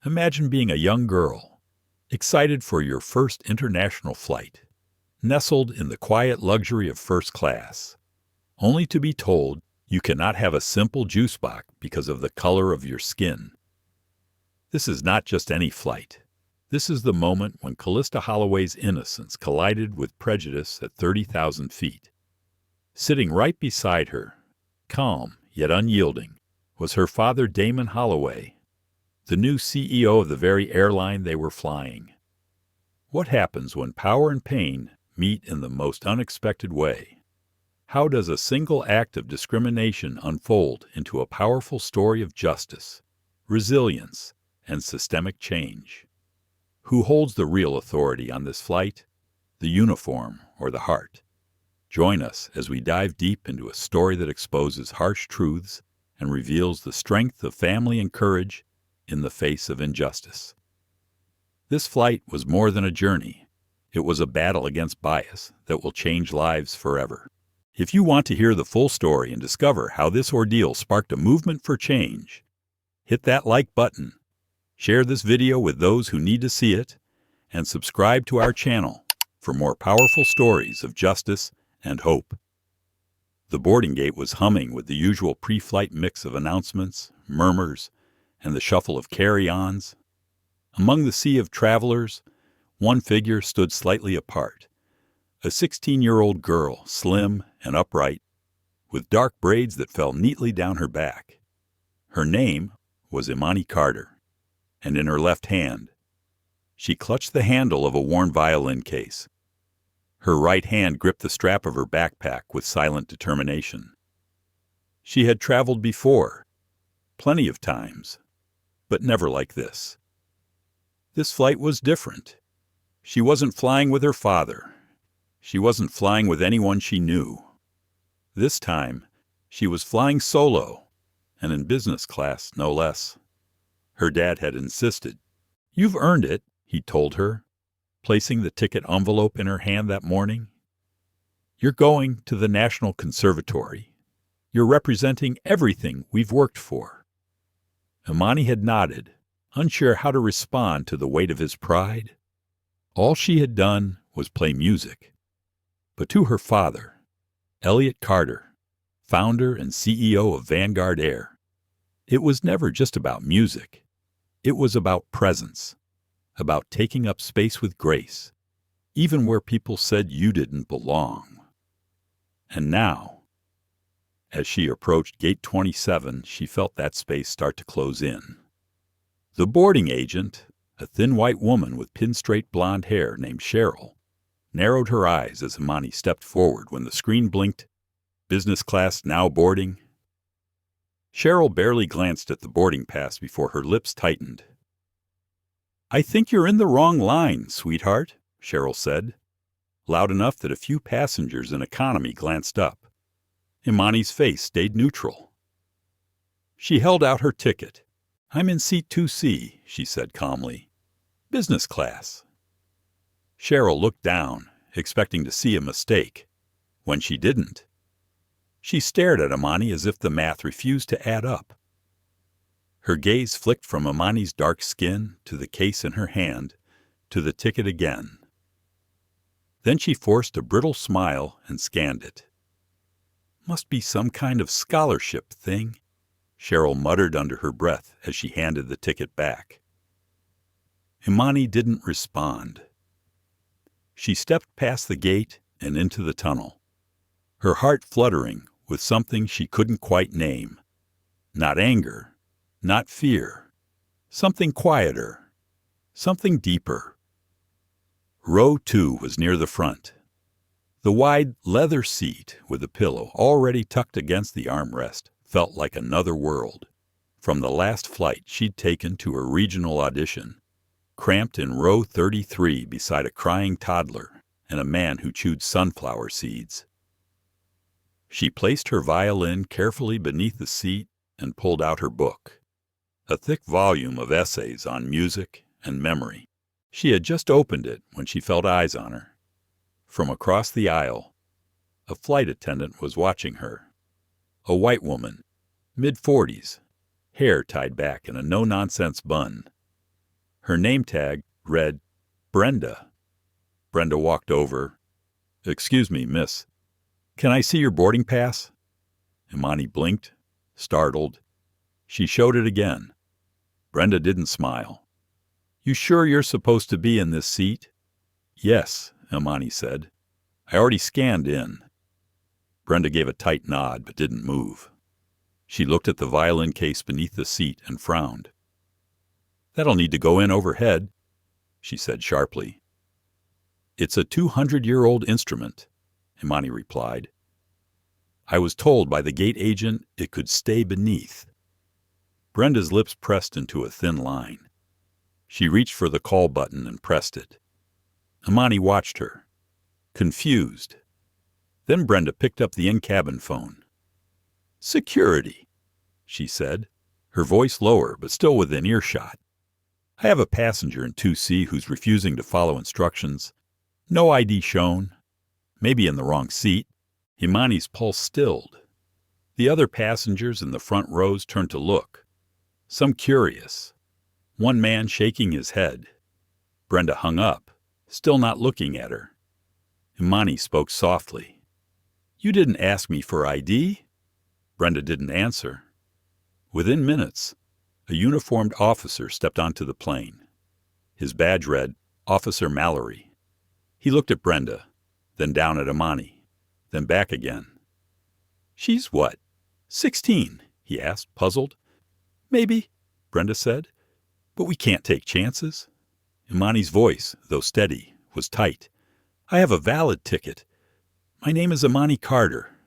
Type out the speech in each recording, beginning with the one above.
Imagine being a young girl, excited for your first international flight, nestled in the quiet luxury of first class, only to be told you cannot have a simple juice box because of the color of your skin. This is not just any flight. This is the moment when Callista Holloway's innocence collided with prejudice at 30,000 feet. Sitting right beside her, calm yet unyielding, was her father Damon Holloway, the new CEO of the very airline they were flying. What happens when power and pain meet in the most unexpected way? How does a single act of discrimination unfold into a powerful story of justice, resilience, and systemic change? Who holds the real authority on this flight? The uniform or the heart? Join us as we dive deep into a story that exposes harsh truths and reveals the strength of family and courage in the face of injustice. This flight was more than a journey. It was a battle against bias that will change lives forever. If you want to hear the full story and discover how this ordeal sparked a movement for change, hit that like button, share this video with those who need to see it, and subscribe to our channel for more powerful stories of justice and hope. The boarding gate was humming with the usual pre-flight mix of announcements, murmurs, and the shuffle of carry-ons. Among the sea of travelers, one figure stood slightly apart, a 16-year-old girl, slim and upright, with dark braids that fell neatly down her back. Her name was Imani Carter, and in her left hand, she clutched the handle of a worn violin case. Her right hand gripped the strap of her backpack with silent determination. She had traveled before, plenty of times, but never like this. This flight was different. She wasn't flying with her father. She wasn't flying with anyone she knew. This time, she was flying solo, and in business class, no less. Her dad had insisted. "You've earned it," he told her, placing the ticket envelope in her hand that morning. "You're going to the National Conservatory. You're representing everything we've worked for." Imani had nodded, unsure how to respond to the weight of his pride. All she had done was play music. But to her father, Elliot Carter, founder and CEO of Vanguard Air, it was never just about music. It was about presence, about taking up space with grace, even where people said you didn't belong. And now, as she approached Gate 27, she felt that space start to close in. The boarding agent, a thin white woman with pin-straight blonde hair named Cheryl, narrowed her eyes as Imani stepped forward when the screen blinked, "Business class now boarding." Cheryl barely glanced at the boarding pass before her lips tightened. "I think you're in the wrong line, sweetheart," Cheryl said, loud enough that a few passengers in economy glanced up. Imani's face stayed neutral. She held out her ticket. "I'm in seat 2C, she said calmly. "Business class." Cheryl looked down, expecting to see a mistake. When she didn't, she stared at Imani as if the math refused to add up. Her gaze flicked from Imani's dark skin to the case in her hand, to the ticket again. Then she forced a brittle smile and scanned it. "Must be some kind of scholarship thing," Cheryl muttered under her breath as she handed the ticket back. Imani didn't respond. She stepped past the gate and into the tunnel, her heart fluttering with something she couldn't quite name. Not anger, not fear, something quieter, something deeper. Row 2 was near the front. The wide leather seat with a pillow already tucked against the armrest felt like another world, from the last flight she'd taken to her regional audition, cramped in row 33 beside a crying toddler and a man who chewed sunflower seeds. She placed her violin carefully beneath the seat and pulled out her book, a thick volume of essays on music and memory. She had just opened it when she felt eyes on her. From across the aisle, a flight attendant was watching her. A white woman, mid-40s, hair tied back in a no-nonsense bun. Her name tag read Brenda. Brenda walked over. "Excuse me, miss. Can I see your boarding pass?" Imani blinked, startled. She showed it again. Brenda didn't smile. "You sure you're supposed to be in this seat?" "Yes," Imani said. "I already scanned in." Brenda gave a tight nod but didn't move. She looked at the violin case beneath the seat and frowned. "That'll need to go in overhead," she said sharply. "It's a 200-year-old instrument," Imani replied. "I was told by the gate agent it could stay beneath." Brenda's lips pressed into a thin line. She reached for the call button and pressed it. Imani watched her, confused. Then Brenda picked up the in-cabin phone. "Security," she said, her voice lower but still within earshot. "I have a passenger in 2C who's refusing to follow instructions. No ID shown. Maybe in the wrong seat." Imani's pulse stilled. The other passengers in the front rows turned to look, some curious, one man shaking his head. Brenda hung up, still not looking at her. Imani spoke softly. "You didn't ask me for ID?" Brenda didn't answer. Within minutes, a uniformed officer stepped onto the plane. His badge read, Officer Mallory. He looked at Brenda, then down at Imani, then back again. "She's what, 16?" he asked, puzzled. "Maybe," Brenda said, "but we can't take chances." Imani's voice, though steady, was tight. "I have a valid ticket. My name is Imani Carter.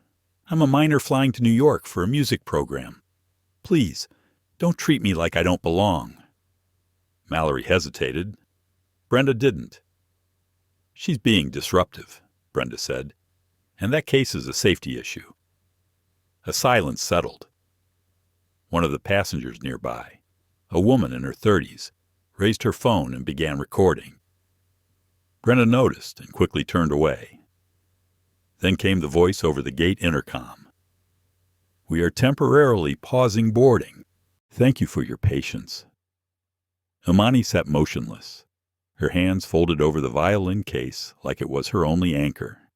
I'm a minor flying to New York for a music program. Please, don't treat me like I don't belong." Mallory hesitated. Brenda didn't. "She's being disruptive," Brenda said, "and that case is a safety issue." A silence settled. One of the passengers nearby, a woman in her 30s, raised her phone and began recording. Brenda noticed and quickly turned away. Then came the voice over the gate intercom. "We are temporarily pausing boarding. Thank you for your patience." Imani sat motionless, her hands folded over the violin case like it was her only anchor.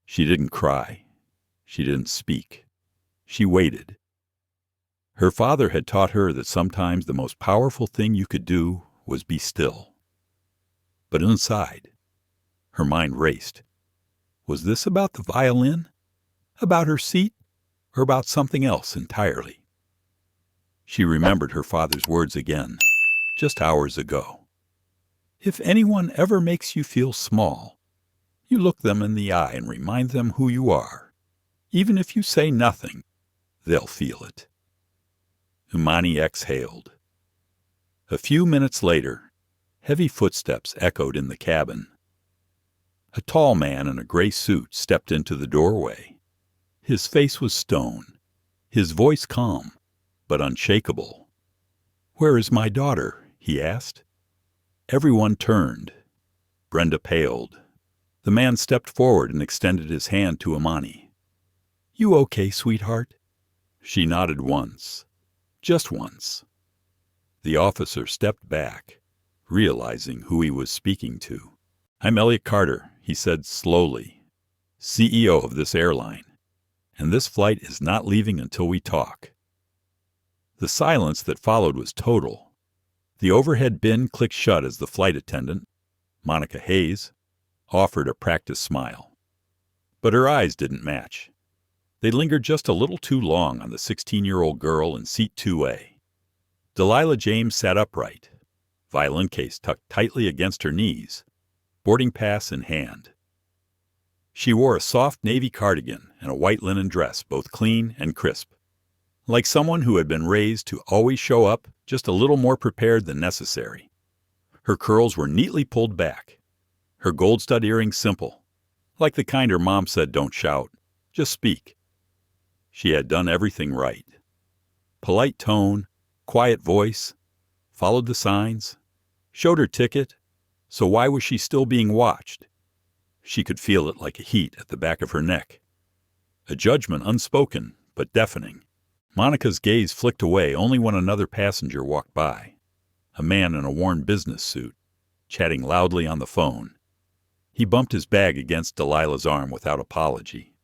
She didn't cry. She didn't speak. She waited. Her father had taught her that sometimes the most powerful thing you could do was be still. But inside, her mind raced. Was this about the violin? About her seat? Or about something else entirely? She remembered her father's words again, just hours ago. "If anyone ever makes you feel small, you look them in the eye and remind them who you are. Even if you say nothing, they'll feel it." Imani exhaled. A few minutes later, heavy footsteps echoed in the cabin. A tall man in a gray suit stepped into the doorway. His face was stone, his voice calm, but unshakable. "Where is my daughter?" he asked. Everyone turned. Brenda paled. The man stepped forward and extended his hand to Imani. "You okay, sweetheart?" She nodded once. Just once. The officer stepped back, realizing who he was speaking to. "I'm Elliot Carter," he said slowly, "CEO of this airline, and this flight is not leaving until we talk." The silence that followed was total. The overhead bin clicked shut as the flight attendant, Monica Hayes, offered a practiced smile. But her eyes didn't match. They lingered just a little too long on the 16-year-old girl in seat 2A. Delilah James sat upright, violin case tucked tightly against her knees, boarding pass in hand. She wore a soft navy cardigan and a white linen dress, both clean and crisp, like someone who had been raised to always show up just a little more prepared than necessary. Her curls were neatly pulled back, her gold stud earrings simple, like the kind her mom said, "Don't shout, just speak." She had done everything right. Polite tone, quiet voice, followed the signs, showed her ticket, so why was she still being watched? She could feel it like a heat at the back of her neck. A judgment unspoken, but deafening. Monica's gaze flicked away only when another passenger walked by. a man in a worn business suit, chatting loudly on the phone. He bumped his bag against Delilah's arm without apology.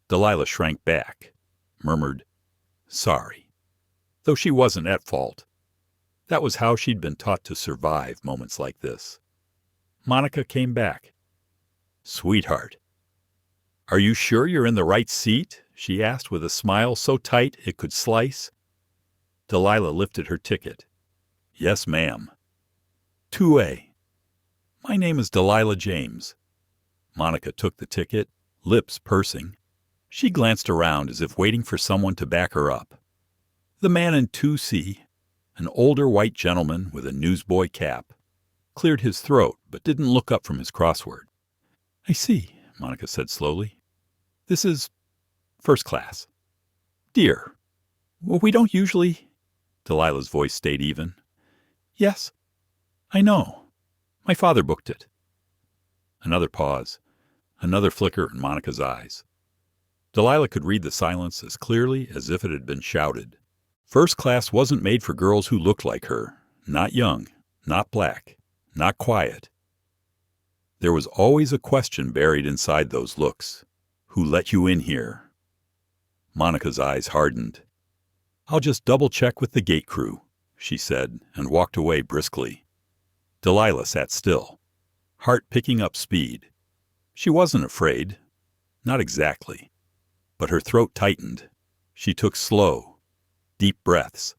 Delilah shrank back, murmured, "Sorry," though she wasn't at fault. That was how she'd been taught to survive moments like this. Monica came back. "Sweetheart, are you sure you're in the right seat?" she asked with a smile so tight it could slice. Delilah lifted her ticket. "Yes, ma'am." 2A. "My name is Delilah James." Monica took the ticket, lips pursing. She glanced around as if waiting for someone to back her up. The man in 2C, an older white gentleman with a newsboy cap, cleared his throat but didn't look up from his crossword. "I see," Monica said slowly. "This is first class." "Dear, well, we don't usually—" Delilah's voice stayed even. "Yes, I know. My father booked it." Another pause, another flicker in Monica's eyes. Delilah could read the silence as clearly as if it had been shouted. First class wasn't made for girls who looked like her, not young, not black, not quiet. There was always a question buried inside those looks. Who let you in here? Monica's eyes hardened. "I'll just double-check with the gate crew," she said, and walked away briskly. Delilah sat still, heart picking up speed. She wasn't afraid. Not exactly. But her throat tightened. She took slow, deep breaths,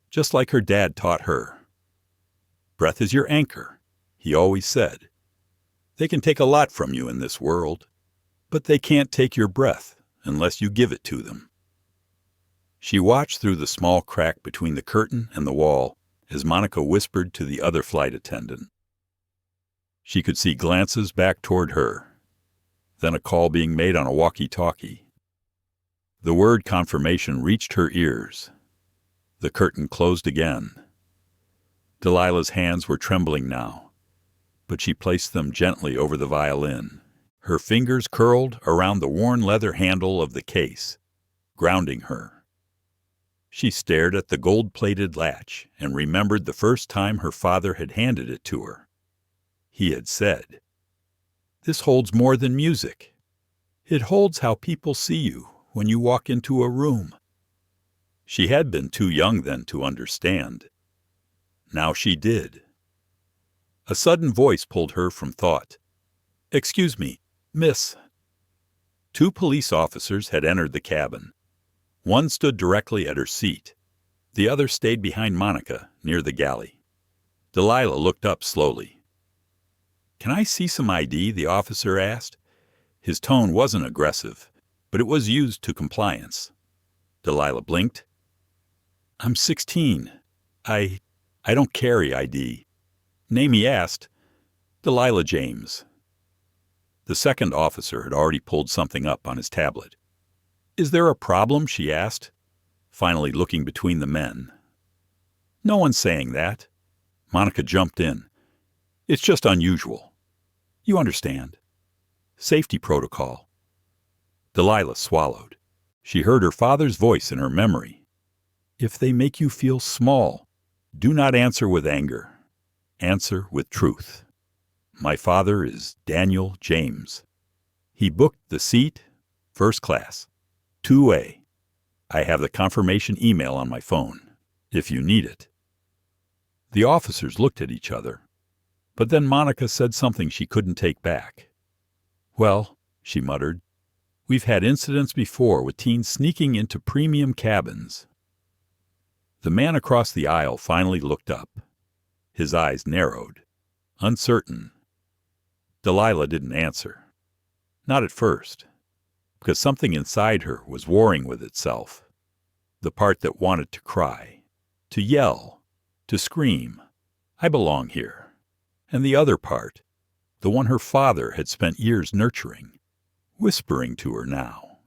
just like her dad taught her. "Breath is your anchor," he always said. "They can take a lot from you in this world, but they can't take your breath unless you give it to them." She watched through the small crack between the curtain and the wall as Monica whispered to the other flight attendant. She could see glances back toward her, then a call being made on a walkie-talkie. The word confirmation reached her ears. The curtain closed again. Delilah's hands were trembling now, but she placed them gently over the violin. Her fingers curled around the worn leather handle of the case, grounding her. She stared at the gold-plated latch and remembered the first time her father had handed it to her. He had said, "This holds more than music. It holds how people see you when you walk into a room." She had been too young then to understand. Now she did. A sudden voice pulled her from thought. "Excuse me, miss." 2 police officers had entered the cabin. One stood directly at her seat. The other stayed behind Monica, near the galley. Delilah looked up slowly. "Can I see some ID?" the officer asked. His tone wasn't aggressive, but it was used to compliance. Delilah blinked. "I'm 16. I don't carry ID." "Name?" he asked. "Delilah James." The second officer had already pulled something up on his tablet. "Is there a problem?" she asked, finally looking between the men. "No one's saying that." Monica jumped in. "It's just unusual. You understand. Safety protocol." Delilah swallowed. She heard her father's voice in her memory. "If they make you feel small, do not answer with anger. Answer with truth. My father is Daniel James. He booked the seat, first class, 2A. I have the confirmation email on my phone, if you need it." The officers looked at each other, but then Monica said something she couldn't take back. "Well," she muttered, "we've had incidents before with teens sneaking into premium cabins." The man across the aisle finally looked up. His eyes narrowed, uncertain. Delilah didn't answer. Not at first, because something inside her was warring with itself. The part that wanted to cry, to yell, to scream, "I belong here." And the other part, the one her father had spent years nurturing, whispering to her now,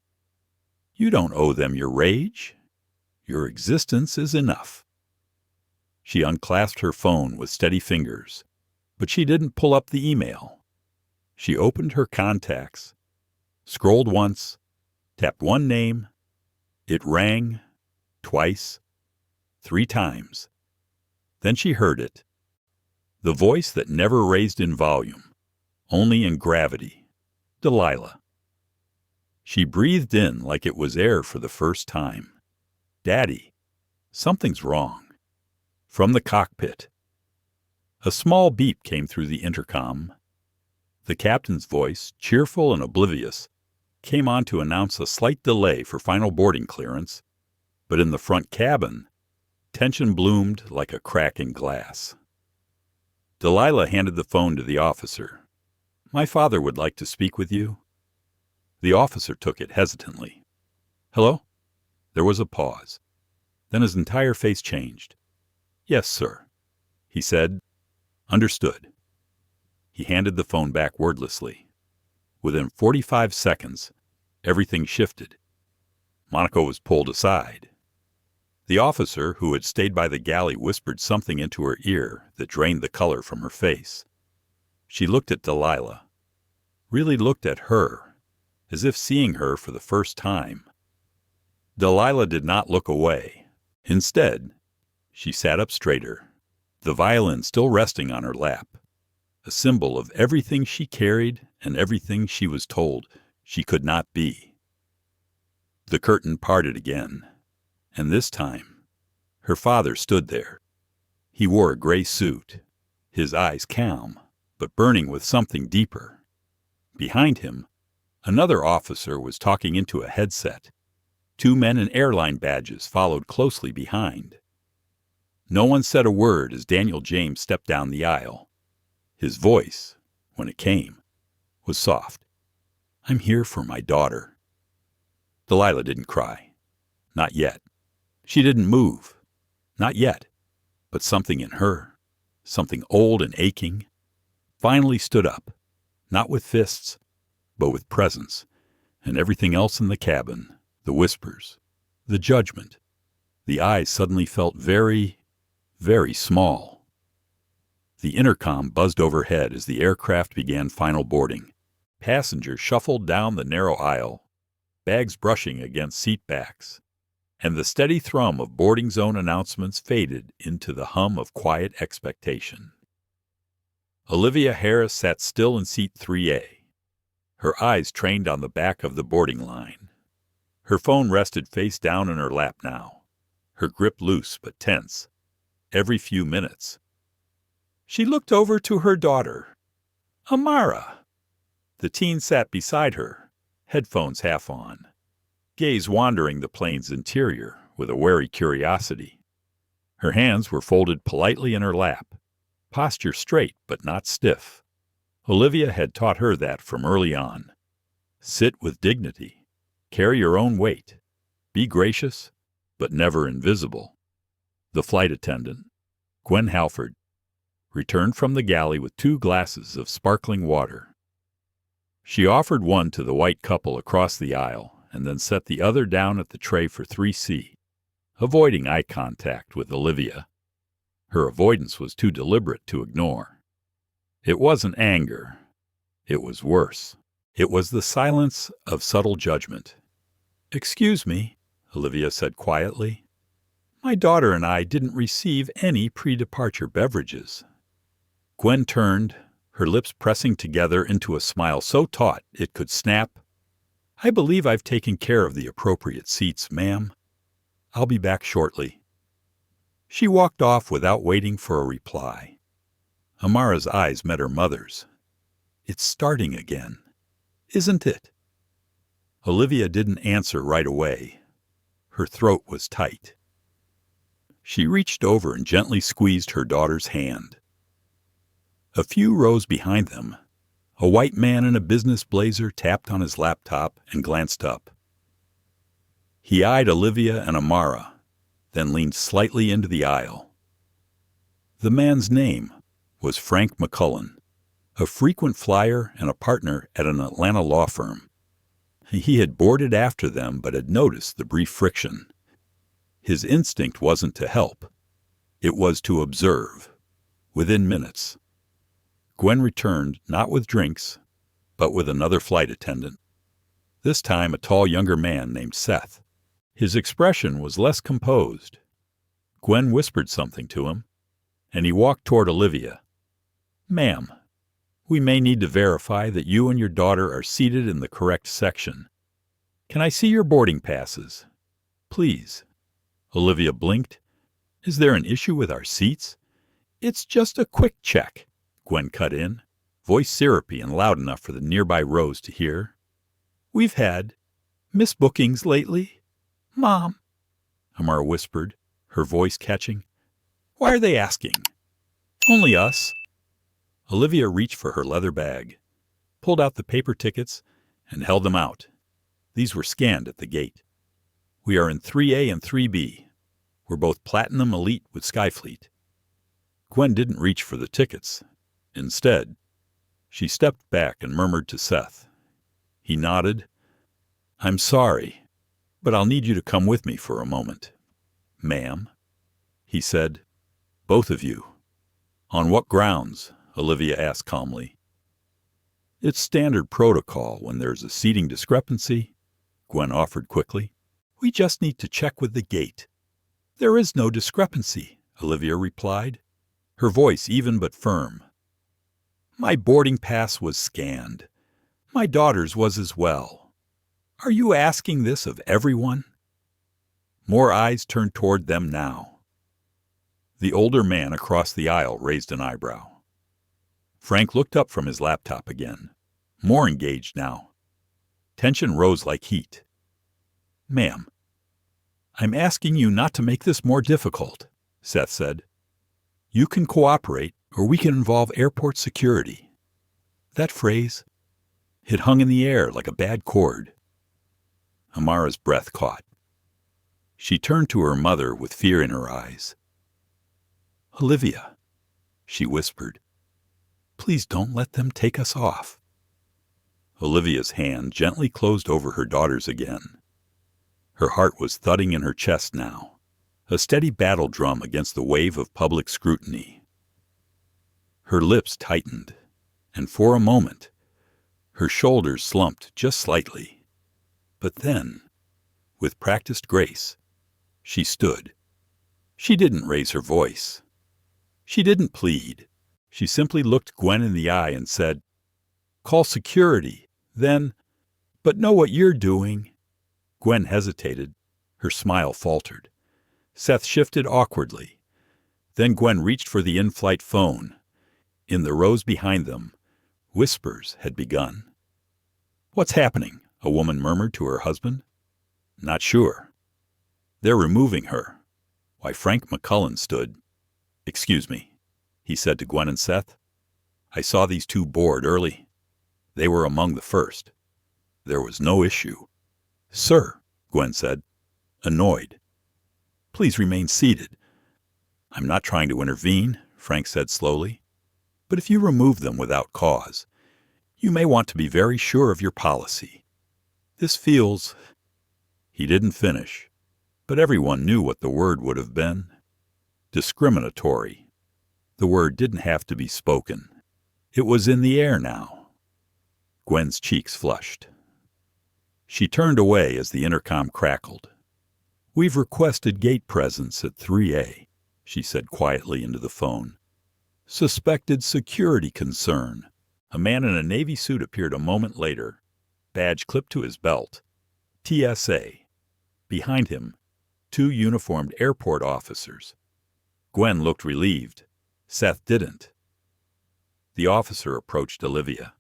"You don't owe them your rage. Your existence is enough." She unclasped her phone with steady fingers, but she didn't pull up the email. She opened her contacts, scrolled once, tapped one name. It rang, twice, 3 times. Then she heard it. The voice that never raised in volume, only in gravity. Delilah. She breathed in like it was air for the first time. "Daddy, something's wrong." From the cockpit. A small beep came through the intercom. The captain's voice, cheerful and oblivious, came on to announce a slight delay for final boarding clearance, but in the front cabin, tension bloomed like a crack in glass. Delilah handed the phone to the officer. "My father would like to speak with you." The officer took it hesitantly. "Hello?" There was a pause. Then his entire face changed. "Yes, sir," he said. "Understood." He handed the phone back wordlessly. Within 45 seconds, everything shifted. Monica was pulled aside. The officer, who had stayed by the galley, whispered something into her ear that drained the color from her face. She looked at Delilah, really looked at her, as if seeing her for the first time. Delilah did not look away. Instead, she sat up straighter, the violin still resting on her lap, a symbol of everything she carried and everything she was told she could not be. The curtain parted again, and this time, her father stood there. He wore a gray suit, his eyes calm, but burning with something deeper. Behind him, another officer was talking into a headset. Two men in airline badges followed closely behind. No one said a word as Daniel James stepped down the aisle. His voice, when it came, was soft. "I'm here for my daughter." Delilah didn't cry. Not yet. She didn't move. Not yet. But something in her, something old and aching, finally stood up, not with fists, but with presence, and everything else in the cabin, the whispers, the judgment, the eyes suddenly felt very, very small. The intercom buzzed overhead as the aircraft began final boarding. Passengers shuffled down the narrow aisle, bags brushing against seat backs, and the steady thrum of boarding zone announcements faded into the hum of quiet expectation. Olivia Harris sat still in seat 3A, her eyes trained on the back of the boarding line. Her phone rested face down in her lap now, her grip loose but tense. Every few minutes, she looked over to her daughter, Amara. The teen sat beside her, headphones half on, gaze wandering the plane's interior with a wary curiosity. Her hands were folded politely in her lap, posture straight but not stiff. Olivia had taught her that from early on. Sit with dignity, carry your own weight, be gracious, but never invisible. The flight attendant, Gwen Halford, returned from the galley with 2 glasses of sparkling water. She offered one to the white couple across the aisle and then set the other down at the tray for 3C, avoiding eye contact with Olivia. Her avoidance was too deliberate to ignore. It wasn't anger. It was worse. It was the silence of subtle judgment. "Excuse me," Olivia said quietly. "My daughter and I didn't receive any pre-departure beverages." Gwen turned, her lips pressing together into a smile so taut it could snap. "I believe I've taken care of the appropriate seats, ma'am. I'll be back shortly." She walked off without waiting for a reply. Amara's eyes met her mother's. "It's starting again, isn't it?" Olivia didn't answer right away. Her throat was tight. She reached over and gently squeezed her daughter's hand. A few rows behind them, a white man in a business blazer tapped on his laptop and glanced up. He eyed Olivia and Amara, then leaned slightly into the aisle. The man's name was Frank McCullen, a frequent flyer and a partner at an Atlanta law firm. He had boarded after them but had noticed the brief friction. His instinct wasn't to help. It was to observe. Within minutes, Gwen returned not with drinks, but with another flight attendant. This time a tall younger man named Seth. His expression was less composed. Gwen whispered something to him. and he walked toward Olivia. "Ma'am, we may need to verify that you and your daughter are seated in the correct section. Can I see your boarding passes? Please." Olivia blinked. "Is there an issue with our seats?" "It's just a quick check," Gwen cut in, voice syrupy and loud enough for the nearby rows to hear. "We've had misbookings lately." "Mom," Amara whispered, her voice catching. "Why are they asking?" "Only us." Olivia reached for her leather bag, pulled out the paper tickets, and held them out. These were scanned at the gate. "We are in 3A and 3B. We're both Platinum Elite with Skyfleet." Gwen didn't reach for the tickets. Instead, she stepped back and murmured to Seth. He nodded. "I'm sorry, but I'll need you to come with me for a moment." "Ma'am," he said. "Both of you." "On what grounds?" Olivia asked calmly. "It's standard protocol when there's a seating discrepancy," Gwen offered quickly. "We just need to check with the gate." "There is no discrepancy," Olivia replied, her voice even but firm. "My boarding pass was scanned. My daughter's was as well. Are you asking this of everyone?" More eyes turned toward them now. The older man across the aisle raised an eyebrow. Frank looked up from his laptop again, more engaged now. Tension rose like heat. "Ma'am, I'm asking you not to make this more difficult," Seth said. "You can cooperate, or we can involve airport security." That phrase, it hung in the air like a bad chord. Amara's breath caught. She turned to her mother with fear in her eyes. "Olivia," she whispered, "please don't let them take us off." Olivia's hand gently closed over her daughter's again. Her heart was thudding in her chest now, a steady battle drum against the wave of public scrutiny. Her lips tightened, and for a moment, her shoulders slumped just slightly. But then, with practiced grace, she stood. She didn't raise her voice. She didn't plead. She simply looked Gwen in the eye and said, "Call security, then, but know what you're doing." Gwen hesitated. Her smile faltered. Seth shifted awkwardly. Then Gwen reached for the in-flight phone. In the rows behind them, whispers had begun. "What's happening?" a woman murmured to her husband. "Not sure." "They're removing her." Why, Frank McCullen stood. "Excuse me," he said to Gwen and Seth. "I saw these two board early. They were among the first. There was no issue." "Sir," Gwen said, annoyed. "Please remain seated." "I'm not trying to intervene," Frank said slowly. "But if you remove them without cause, you may want to be very sure of your policy. This feels—" He didn't finish, but everyone knew what the word would have been. Discriminatory. The word didn't have to be spoken. It was in the air now. Gwen's cheeks flushed. She turned away as the intercom crackled. "We've requested gate presence at 3A, she said quietly into the phone. "Suspected security concern." A man in a Navy suit appeared a moment later, badge clipped to his belt. TSA. Behind him, 2 uniformed airport officers. Gwen looked relieved. Seth didn't. The officer approached Olivia.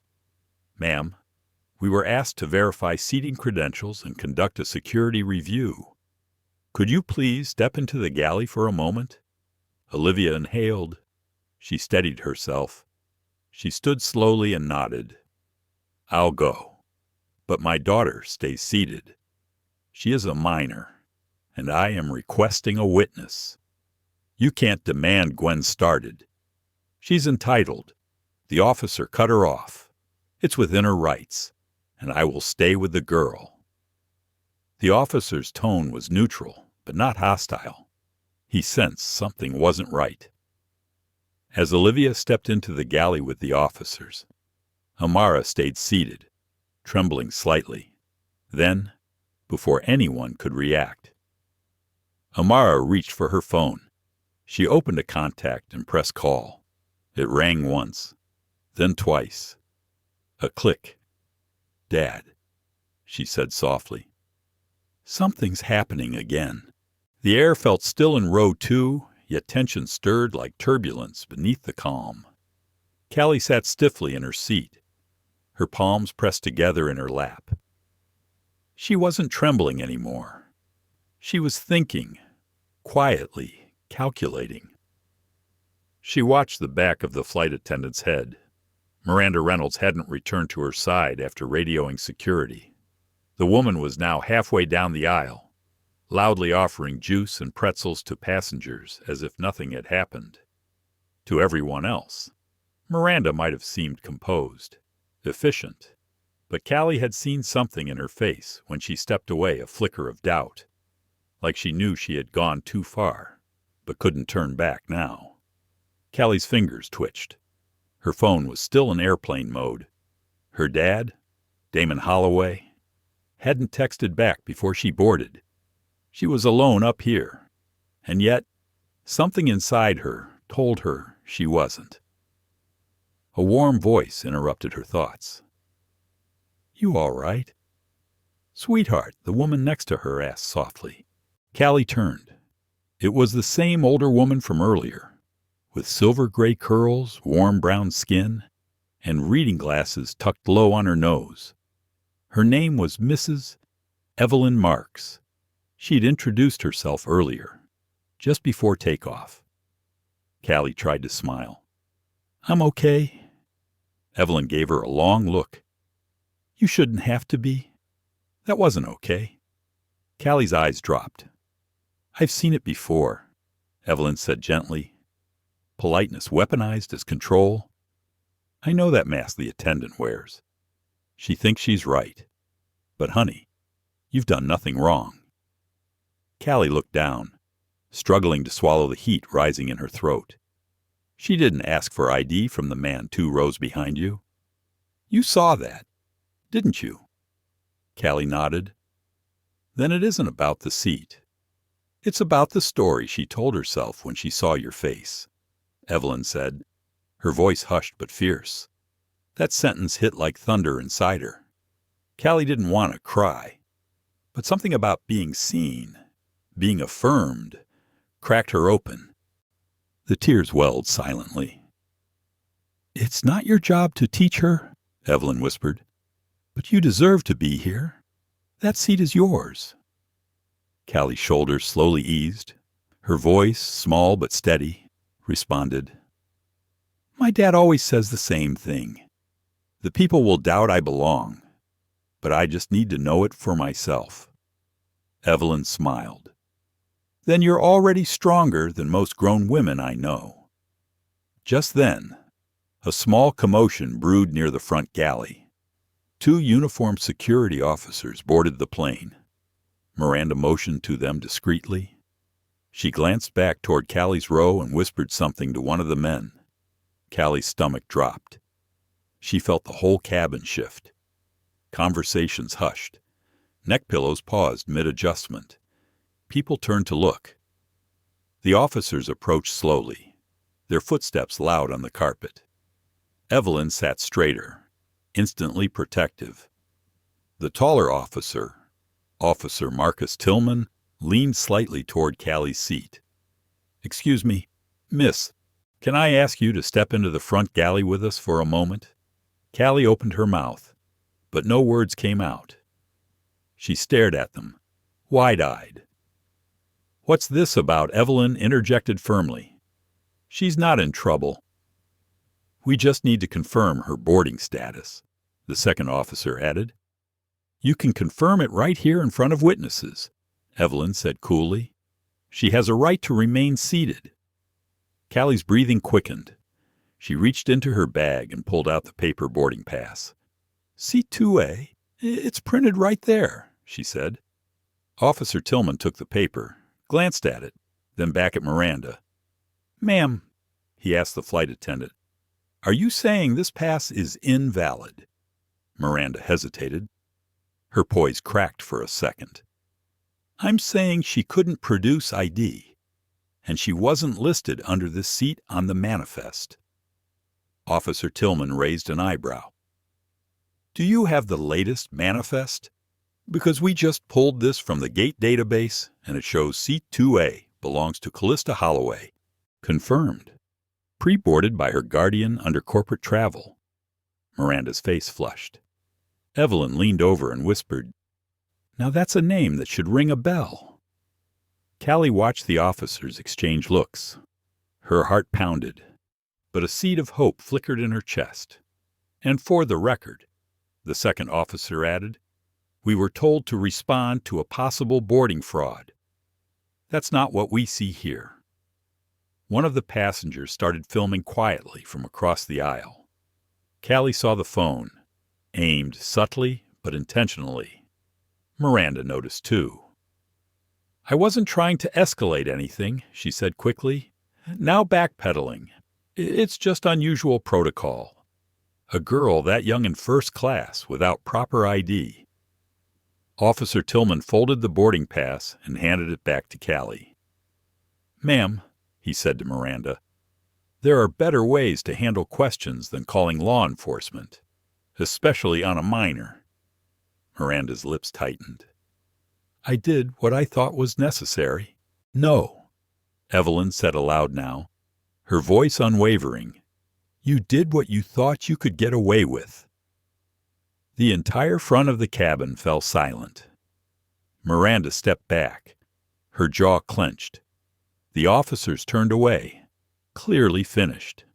"Ma'am, we were asked to verify seating credentials and conduct a security review. Could you please step into the galley for a moment?" Olivia inhaled. She steadied herself. She stood slowly and nodded. "I'll go. But my daughter stays seated. She is a minor, and I am requesting a witness." "You can't demand," Gwen started. "She's entitled." The officer cut her off. "It's within her rights, and I will stay with the girl." The officer's tone was neutral, but not hostile. He sensed something wasn't right. As Olivia stepped into the galley with the officers, Amara stayed seated, trembling slightly. Then, before anyone could react, Amara reached for her phone. She opened a contact and pressed call. It rang once, then twice. A click. "Dad," she said softly. "Something's happening again." The air felt still in row 2, yet tension stirred like turbulence beneath the calm. Callie sat stiffly in her seat, her palms pressed together in her lap. She wasn't trembling anymore. She was thinking, quietly, calculating. She watched the back of the flight attendant's head. Miranda Reynolds hadn't returned to her side after radioing security. The woman was now halfway down the aisle, loudly offering juice and pretzels to passengers as if nothing had happened. To everyone else, Miranda might have seemed composed, efficient, but Callie had seen something in her face when she stepped away, a flicker of doubt, like she knew she had gone too far, but couldn't turn back now. Callie's fingers twitched. Her phone was still in airplane mode. Her dad, Damon Holloway, hadn't texted back before she boarded. She was alone up here, and yet something inside her told her she wasn't. A warm voice interrupted her thoughts. "You all right?" "Sweetheart," the woman next to her asked softly. Callie turned. It was the same older woman from earlier, with silver gray curls, warm brown skin, and reading glasses tucked low on her nose. Her name was Mrs. Evelyn Marks. She'd introduced herself earlier, just before takeoff. Callie tried to smile. "I'm okay." Evelyn gave her a long look. "You shouldn't have to be. That wasn't okay." Callie's eyes dropped. "I've seen it before," Evelyn said gently. "Politeness weaponized as control. I know that mask the attendant wears. She thinks she's right. But honey, you've done nothing wrong." Callie looked down, struggling to swallow the heat rising in her throat. "She didn't ask for ID from the man 2 rows behind you. You saw that, didn't you?" Callie nodded. "Then it isn't about the seat. It's about the story she told herself when she saw your face," Evelyn said, her voice hushed but fierce. That sentence hit like thunder inside her. Callie didn't want to cry, but something about being seen, being affirmed, cracked her open. The tears welled silently. "It's not your job to teach her," Evelyn whispered, "but you deserve to be here. That seat is yours." Callie's shoulders slowly eased. Her voice, small but steady, responded, "My dad always says the same thing. The people will doubt I belong, but I just need to know it for myself." Evelyn smiled. "Then you're already stronger than most grown women I know." Just then, a small commotion brewed near the front galley. 2 uniformed security officers boarded the plane. Miranda motioned to them discreetly. She glanced back toward Callie's row and whispered something to one of the men. Callie's stomach dropped. She felt the whole cabin shift. Conversations hushed. Neck pillows paused mid-adjustment. People turned to look. The officers approached slowly, their footsteps loud on the carpet. Evelyn sat straighter, instantly protective. The taller officer, Officer Marcus Tillman, leaned slightly toward Callie's seat. "Excuse me, miss, can I ask you to step into the front galley with us for a moment?" Callie opened her mouth, but no words came out. She stared at them, wide-eyed. "What's this about?" Evelyn interjected firmly. "She's not in trouble. We just need to confirm her boarding status," the second officer added. "You can confirm it right here in front of witnesses," Evelyn said coolly. "She has a right to remain seated." Callie's breathing quickened. She reached into her bag and pulled out the paper boarding pass. "Seat 2A, it's printed right there," she said. Officer Tillman took the paper, glanced at it, then back at Miranda. "Ma'am," he asked the flight attendant, "are you saying this pass is invalid?" Miranda hesitated. Her poise cracked for a second. "I'm saying she couldn't produce ID, and she wasn't listed under this seat on the manifest. Officer Tillman raised an eyebrow. Do you have the latest manifest? Because we just pulled this from the gate database, and it shows seat 2A belongs to Callista Holloway. Confirmed. Pre-boarded by her guardian under corporate travel. Miranda's face flushed. Evelyn leaned over and whispered, Now that's a name that should ring a bell. Callie watched the officers exchange looks. Her heart pounded, but a seed of hope flickered in her chest. And for the record, the second officer added, we were told to respond to a possible boarding fraud. That's not what we see here. One of the passengers started filming quietly from across the aisle. Callie saw the phone, aimed subtly but intentionally. Miranda noticed too. I wasn't trying to escalate anything, she said quickly. Now backpedaling. It's just unusual protocol. A girl that young in first class without proper ID. Officer Tillman folded the boarding pass and handed it back to Callie. Ma'am, he said to Miranda, there are better ways to handle questions than calling law enforcement, especially on a minor. Miranda's lips tightened. I did what I thought was necessary. No, Evelyn said aloud now, her voice unwavering. You did what you thought you could get away with. The entire front of the cabin fell silent. Miranda stepped back, her jaw clenched. The officers turned away, clearly finished.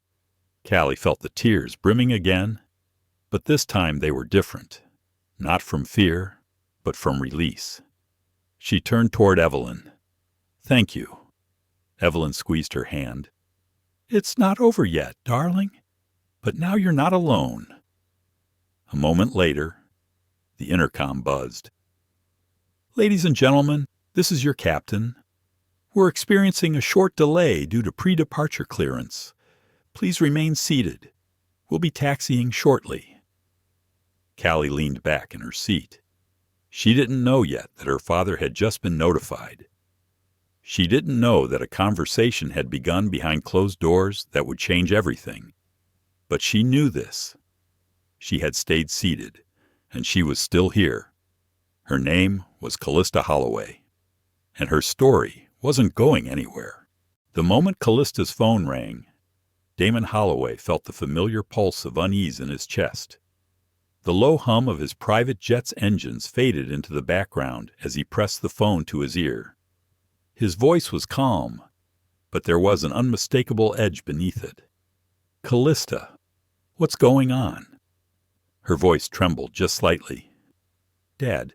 Callie felt the tears brimming again, but this time they were different, not from fear, but from release. She turned toward Evelyn. Thank you. Evelyn squeezed her hand. It's not over yet, darling, but now you're not alone. A moment later, the intercom buzzed. Ladies and gentlemen, this is your captain. We're experiencing a short delay due to pre-departure clearance. Please remain seated. We'll be taxiing shortly. Callie leaned back in her seat. She didn't know yet that her father had just been notified. She didn't know that a conversation had begun behind closed doors that would change everything. But she knew this. She had stayed seated, and she was still here. Her name was Callista Holloway, and her story wasn't going anywhere. The moment Callista's phone rang, Damon Holloway felt the familiar pulse of unease in his chest. The low hum of his private jet's engines faded into the background as he pressed the phone to his ear. His voice was calm, but there was an unmistakable edge beneath it. Callista, what's going on? Her voice trembled just slightly. Dad,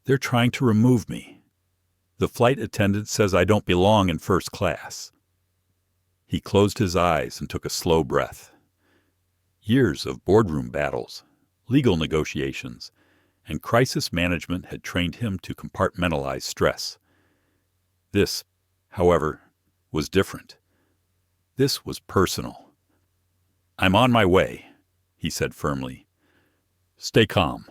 they're trying to remove me. The flight attendant says I don't belong in first class. He closed his eyes and took a slow breath. Years of boardroom battles, legal negotiations, and crisis management had trained him to compartmentalize stress. This, however, was different. This was personal. I'm on my way, he said firmly. Stay calm.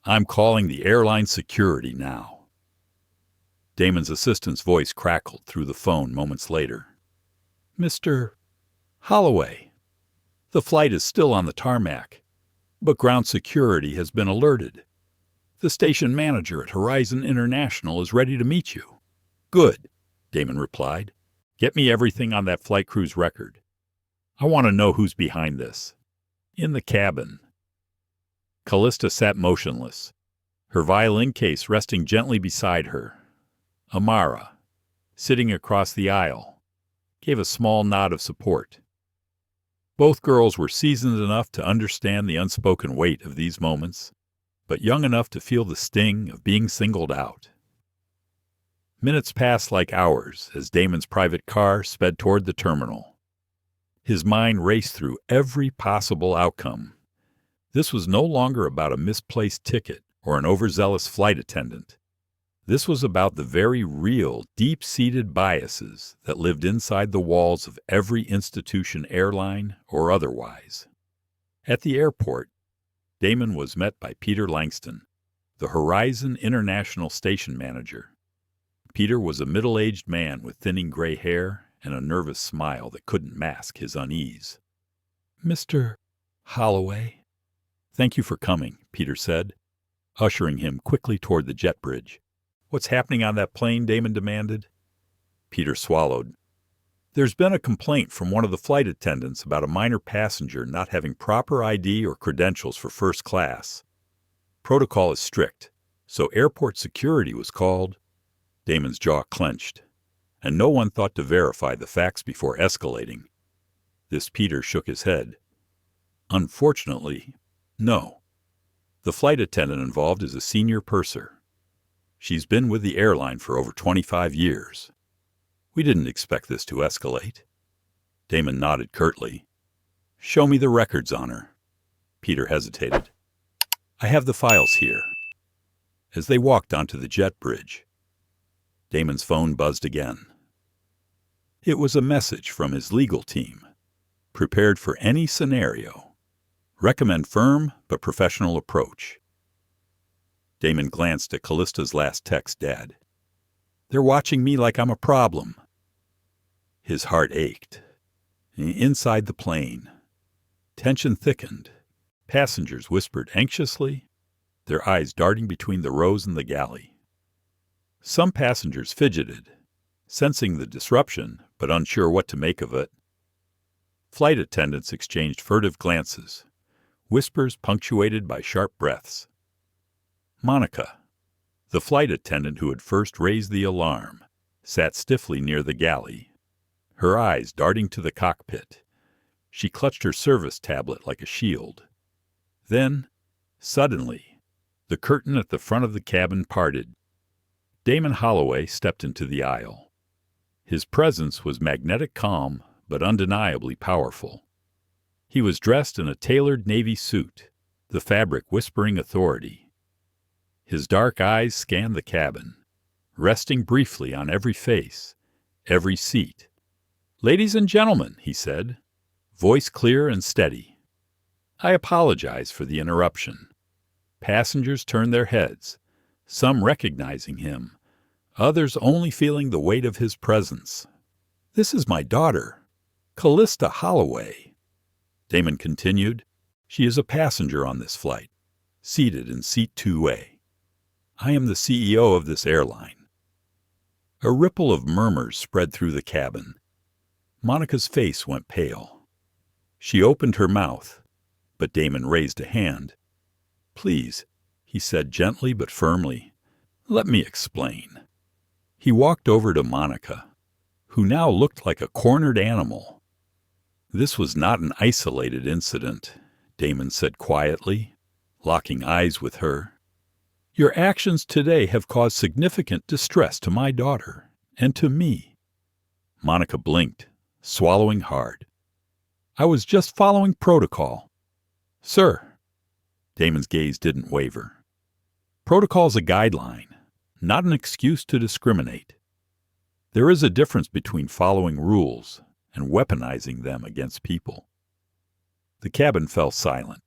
I'm calling the airline security now. Damon's assistant's voice crackled through the phone moments later. Mr. Holloway, the flight is still on the tarmac, but ground security has been alerted. The station manager at Horizon International is ready to meet you. Good, Damon replied. Get me everything on that flight crew's record. I want to know who's behind this. In the cabin. Callista sat motionless, her violin case resting gently beside her. Amara, sitting across the aisle, gave a small nod of support. Both girls were seasoned enough to understand the unspoken weight of these moments, but young enough to feel the sting of being singled out. Minutes passed like hours as Damon's private car sped toward the terminal. His mind raced through every possible outcome. This was no longer about a misplaced ticket or an overzealous flight attendant. This was about the very real, deep-seated biases that lived inside the walls of every institution, airline or otherwise. At the airport, Damon was met by Peter Langston, the Horizon International station manager. Peter was a middle-aged man with thinning gray hair and a nervous smile that couldn't mask his unease. "Mr. Holloway?" "Thank you for coming," Peter said, ushering him quickly toward the jet bridge. "What's happening on that plane?" Damon demanded. Peter swallowed. "There's been a complaint from one of the flight attendants about a minor passenger not having proper ID or credentials for first class. Protocol is strict, so airport security was called." Damon's jaw clenched, and no one thought to verify the facts before escalating. This Peter shook his head. "Unfortunately, no. The flight attendant involved is a senior purser. She's been with the airline for over 25 years. We didn't expect this to escalate." Damon nodded curtly. "Show me the records on her." Peter hesitated. "I have the files here." As they walked onto the jet bridge, Damon's phone buzzed again. It was a message from his legal team. "Prepared for any scenario. Recommend firm but professional approach." Damon glanced at Callista's last text, "Dad. They're watching me like I'm a problem." His heart ached. Inside the plane, tension thickened. Passengers whispered anxiously, their eyes darting between the rows in the galley. Some passengers fidgeted, sensing the disruption but unsure what to make of it. Flight attendants exchanged furtive glances, whispers punctuated by sharp breaths. Monica, the flight attendant who had first raised the alarm, sat stiffly near the galley, her eyes darting to the cockpit. She clutched her service tablet like a shield. Then, suddenly, the curtain at the front of the cabin parted. Damon Holloway stepped into the aisle. His presence was magnetic calm but undeniably powerful. He was dressed in a tailored navy suit, the fabric whispering authority. His dark eyes scanned the cabin, resting briefly on every face, every seat. "Ladies and gentlemen," he said, voice clear and steady, "I apologize for the interruption." Passengers turned their heads, some recognizing him, others only feeling the weight of his presence. "This is my daughter, Callista Holloway," Damon continued. "She is a passenger on this flight, seated in seat 2A. I am the CEO of this airline." A ripple of murmurs spread through the cabin. Monica's face went pale. She opened her mouth, but Damon raised a hand. "Please," he said gently but firmly, "let me explain." He walked over to Monica, who now looked like a cornered animal. "This was not an isolated incident," Damon said quietly, locking eyes with her. "Your actions today have caused significant distress to my daughter and to me." Monica blinked, swallowing hard. "I was just following protocol." "Sir," Damon's gaze didn't waver. "Protocol's a guideline, not an excuse to discriminate. There is a difference between following rules and weaponizing them against people." The cabin fell silent.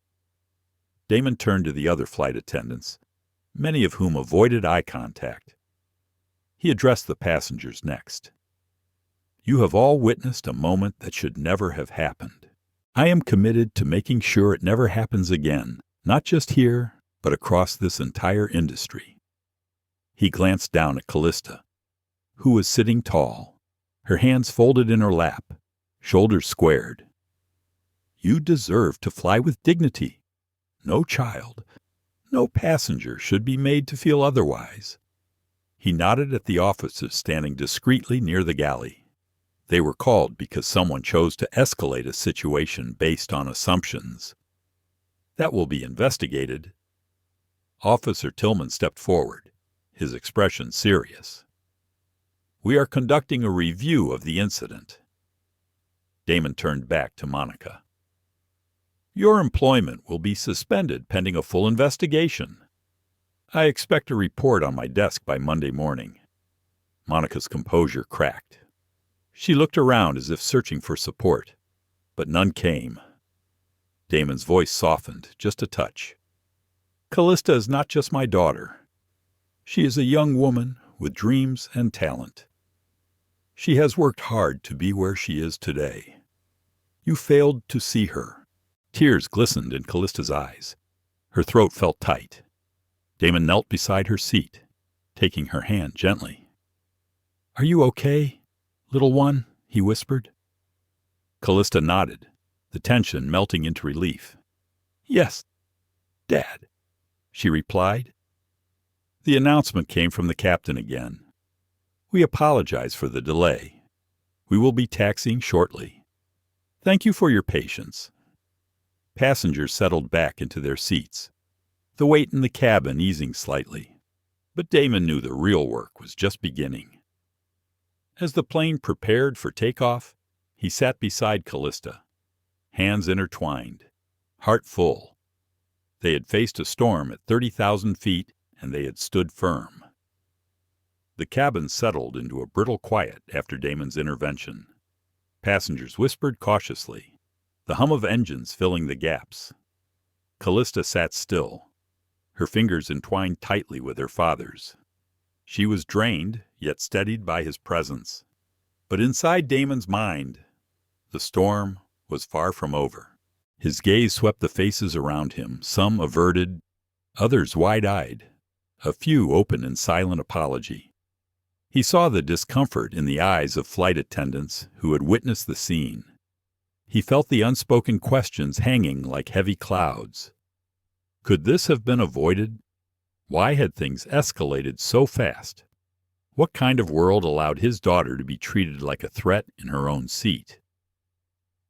Damon turned to the other flight attendants, many of whom avoided eye contact. He addressed the passengers next. "You have all witnessed a moment that should never have happened. I am committed to making sure it never happens again, not just here, but across this entire industry." He glanced down at Callista, who was sitting tall, her hands folded in her lap, shoulders squared. "You deserve to fly with dignity. No child, no passenger should be made to feel otherwise." He nodded at the officers standing discreetly near the galley. They were called because someone chose to escalate a situation based on assumptions. "That will be investigated." Officer Tillman stepped forward, his expression serious. "We are conducting a review of the incident." Damon turned back to Monica. "Your employment will be suspended pending a full investigation. I expect a report on my desk by Monday morning." Monica's composure cracked. She looked around as if searching for support, but none came. Damon's voice softened just a touch. "Callista is not just my daughter. She is a young woman with dreams and talent. She has worked hard to be where she is today. You failed to see her. Tears glistened in Callista's eyes. Her throat felt tight. Damon knelt beside her seat, taking her hand gently. "Are you okay, little one?" he whispered. Callista nodded, the tension melting into relief. "Yes, Dad," she replied. The announcement came from the captain again. "We apologize for the delay. We will be taxiing shortly. Thank you for your patience." Passengers settled back into their seats, the weight in the cabin easing slightly. But Damon knew the real work was just beginning. As the plane prepared for takeoff, he sat beside Callista, hands intertwined, heart full. They had faced a storm at 30,000 feet, and they had stood firm. The cabin settled into a brittle quiet after Damon's intervention. Passengers whispered cautiously, the hum of engines filling the gaps. Callista sat still, her fingers entwined tightly with her father's. She was drained, yet steadied by his presence. But inside Damon's mind, the storm was far from over. His gaze swept the faces around him, some averted, others wide-eyed, a few open in silent apology. He saw the discomfort in the eyes of flight attendants who had witnessed the scene. He felt the unspoken questions hanging like heavy clouds. Could this have been avoided? Why had things escalated so fast? What kind of world allowed his daughter to be treated like a threat in her own seat?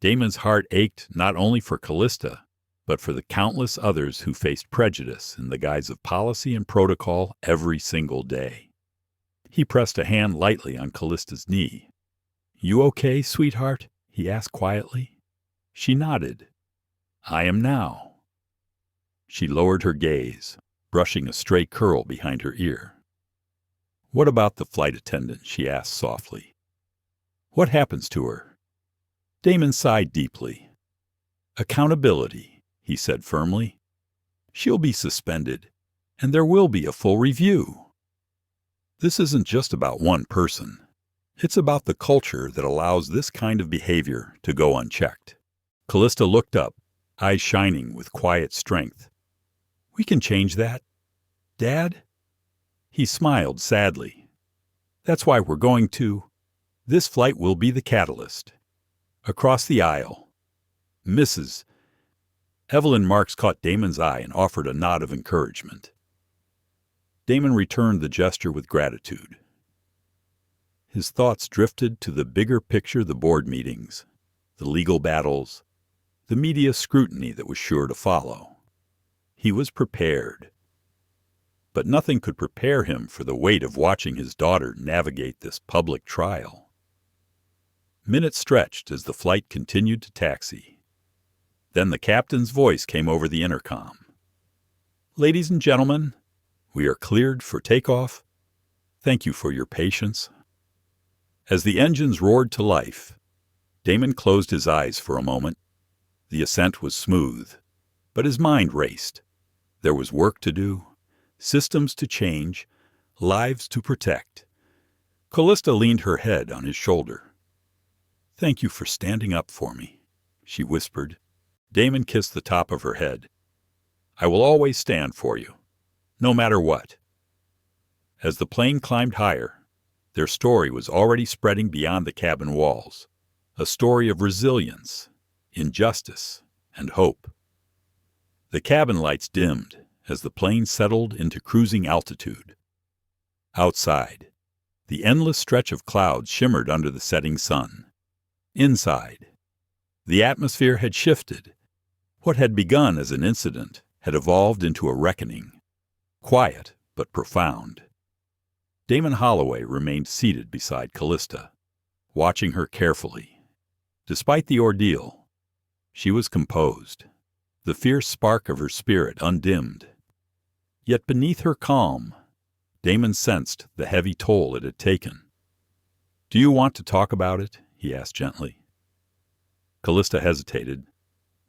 Damon's heart ached not only for Callista, but for the countless others who faced prejudice in the guise of policy and protocol every single day. He pressed a hand lightly on Callista's knee. "You okay, sweetheart?" he asked quietly. She nodded. "I am now." She lowered her gaze, brushing a stray curl behind her ear. "What about the flight attendant?" she asked softly. "What happens to her?" Damon sighed deeply. "Accountability," he said firmly. "She'll be suspended, and there will be a full review." This isn't just about one person. It's about the culture that allows this kind of behavior to go unchecked. Callista looked up, eyes shining with quiet strength. "We can change that, Dad?" He smiled sadly. "That's why we're going to. This flight will be the catalyst." Across the aisle, Mrs. Evelyn Marks caught Damon's eye and offered a nod of encouragement. Damon returned the gesture with gratitude. His thoughts drifted to the bigger picture, the board meetings, the legal battles, the media scrutiny that was sure to follow. He was prepared. But nothing could prepare him for the weight of watching his daughter navigate this public trial. Minutes stretched as the flight continued to taxi. Then the captain's voice came over the intercom. "Ladies and gentlemen, we are cleared for takeoff. Thank you for your patience." As the engines roared to life, Damon closed his eyes for a moment. The ascent was smooth, but his mind raced. There was work to do, systems to change, lives to protect. Callista leaned her head on his shoulder. "Thank you for standing up for me," she whispered. Damon kissed the top of her head. "I will always stand for you, no matter what." As the plane climbed higher, their story was already spreading beyond the cabin walls, a story of resilience, injustice, and hope. The cabin lights dimmed as the plane settled into cruising altitude. Outside, the endless stretch of clouds shimmered under the setting sun. Inside, the atmosphere had shifted. What had begun as an incident had evolved into a reckoning, quiet but profound. Damon Holloway remained seated beside Callista, watching her carefully. Despite the ordeal, she was composed, the fierce spark of her spirit undimmed. Yet beneath her calm, Damon sensed the heavy toll it had taken. "Do you want to talk about it?" he asked gently. Callista hesitated,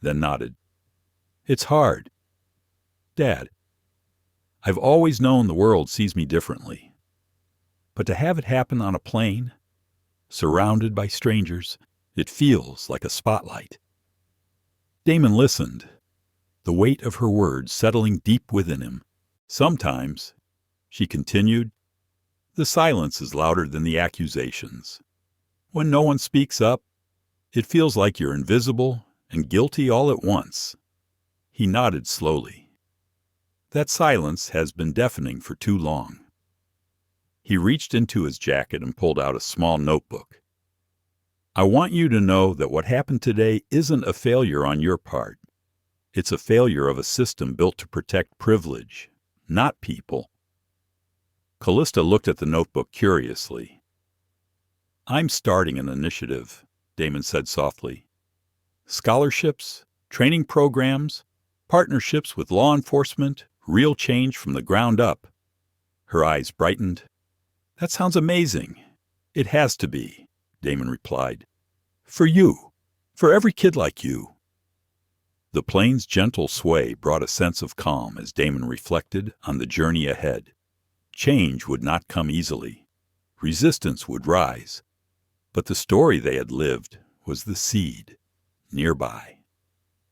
then nodded. "It's hard. Dad, I've always known the world sees me differently. But to have it happen on a plane, surrounded by strangers, it feels like a spotlight. Damon listened, the weight of her words settling deep within him. Sometimes, she continued, the silence is louder than the accusations. When no one speaks up, it feels like you're invisible and guilty all at once. He nodded slowly. That silence has been deafening for too long. He reached into his jacket and pulled out a small notebook. I want you to know that what happened today isn't a failure on your part. It's a failure of a system built to protect privilege, not people. Callista looked at the notebook curiously. I'm starting an initiative, Damon said softly. Scholarships, training programs, partnerships with law enforcement, real change from the ground up. Her eyes brightened. That sounds amazing. It has to be, Damon replied. For you. For every kid like you. The plane's gentle sway brought a sense of calm as Damon reflected on the journey ahead. Change would not come easily. Resistance would rise. But the story they had lived was the seed, nearby.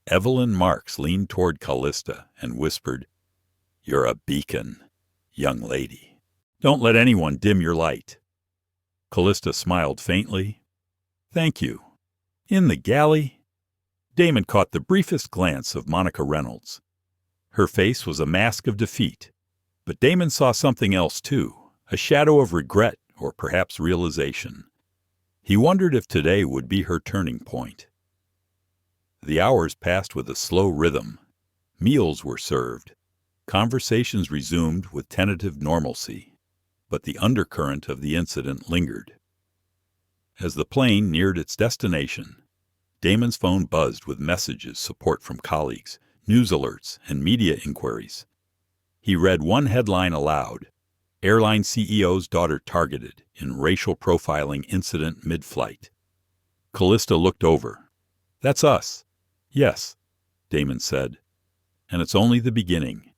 Evelyn Marks leaned toward Callista and whispered, You're a beacon, young lady. Don't let anyone dim your light. Callista smiled faintly. Thank you. In the galley, Damon caught the briefest glance of Monica Reynolds. Her face was a mask of defeat, but Damon saw something else too, a shadow of regret or perhaps realization. He wondered if today would be her turning point. The hours passed with a slow rhythm. Meals were served. Conversations resumed with tentative normalcy, but the undercurrent of the incident lingered. As the plane neared its destination, Damon's phone buzzed with messages, support from colleagues, news alerts, and media inquiries. He read one headline aloud, Airline CEO's daughter targeted in racial profiling incident mid-flight. Callista looked over. That's us. Yes, Damon said. And it's only the beginning.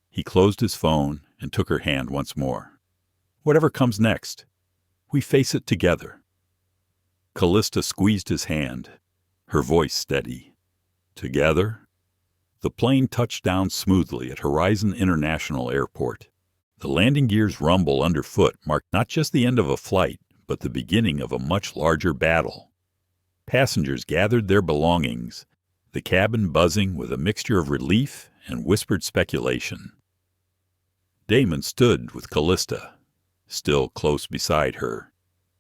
He closed his phone and took her hand once more. Whatever comes next, we face it together. Callista squeezed his hand, her voice steady. Together? The plane touched down smoothly at Horizon International Airport. The landing gear's rumble underfoot marked not just the end of a flight, but the beginning of a much larger battle. Passengers gathered their belongings, the cabin buzzing with a mixture of relief and whispered speculation. Damon stood with Callista, still close beside her,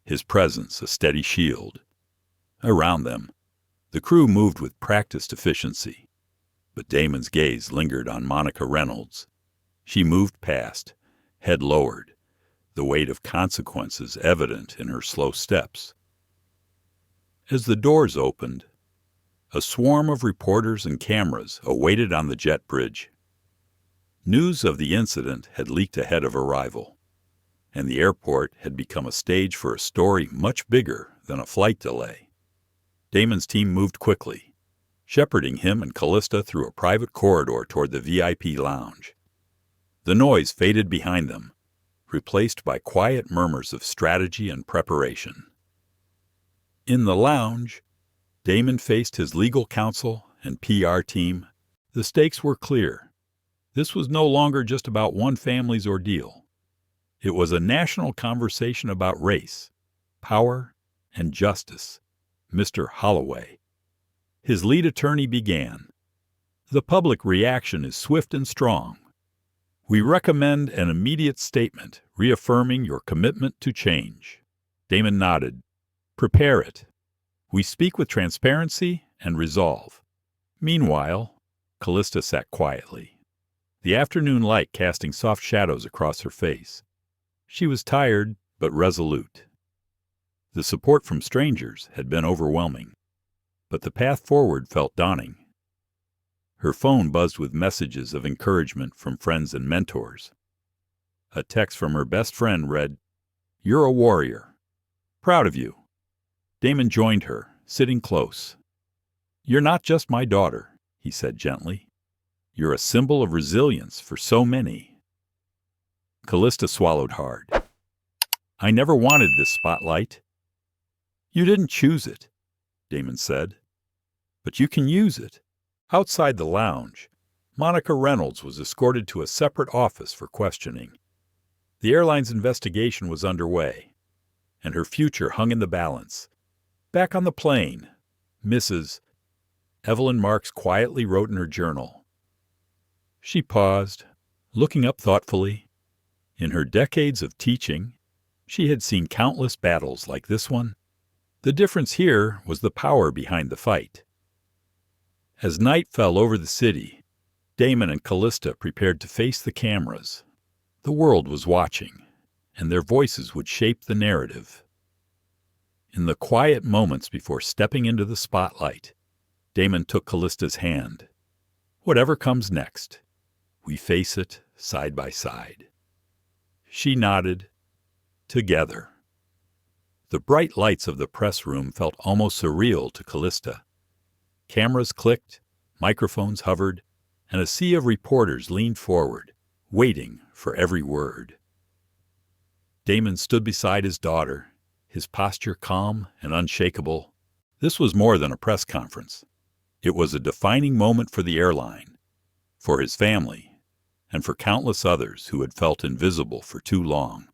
his presence a steady shield. Around them, the crew moved with practiced efficiency, but Damon's gaze lingered on Monica Reynolds. She moved past, head lowered, the weight of consequences evident in her slow steps. As the doors opened, a swarm of reporters and cameras awaited on the jet bridge. News of the incident had leaked ahead of arrival, and the airport had become a stage for a story much bigger than a flight delay. Damon's team moved quickly, shepherding him and Callista through a private corridor toward the VIP lounge. The noise faded behind them, replaced by quiet murmurs of strategy and preparation. In the lounge, Damon faced his legal counsel and PR team. The stakes were clear. This was no longer just about one family's ordeal. It was a national conversation about race, power, and justice. Mr. Holloway. His lead attorney began. The public reaction is swift and strong. We recommend an immediate statement reaffirming your commitment to change. Damon nodded. Prepare it. We speak with transparency and resolve. Meanwhile, Callista sat quietly, the afternoon light casting soft shadows across her face. She was tired, but resolute. The support from strangers had been overwhelming, but the path forward felt daunting. Her phone buzzed with messages of encouragement from friends and mentors. A text from her best friend read, You're a warrior. Proud of you. Damon joined her, sitting close. You're not just my daughter, he said gently. You're a symbol of resilience for so many. Callista swallowed hard. I never wanted this spotlight. You didn't choose it, Damon said. But you can use it. Outside the lounge, Monica Reynolds was escorted to a separate office for questioning. The airline's investigation was underway, and her future hung in the balance. Back on the plane, Mrs. Evelyn Marks quietly wrote in her journal. She paused, looking up thoughtfully. In her decades of teaching, she had seen countless battles like this one. The difference here was the power behind the fight. As night fell over the city, Damon and Callista prepared to face the cameras. The world was watching, and their voices would shape the narrative. In the quiet moments before stepping into the spotlight, Damon took Callista's hand. Whatever comes next, we face it side by side. She nodded. Together. The bright lights of the press room felt almost surreal to Callista. Cameras clicked, microphones hovered, and a sea of reporters leaned forward, waiting for every word. Damon stood beside his daughter, his posture calm and unshakable. This was more than a press conference. It was a defining moment for the airline, for his family, and for countless others who had felt invisible for too long.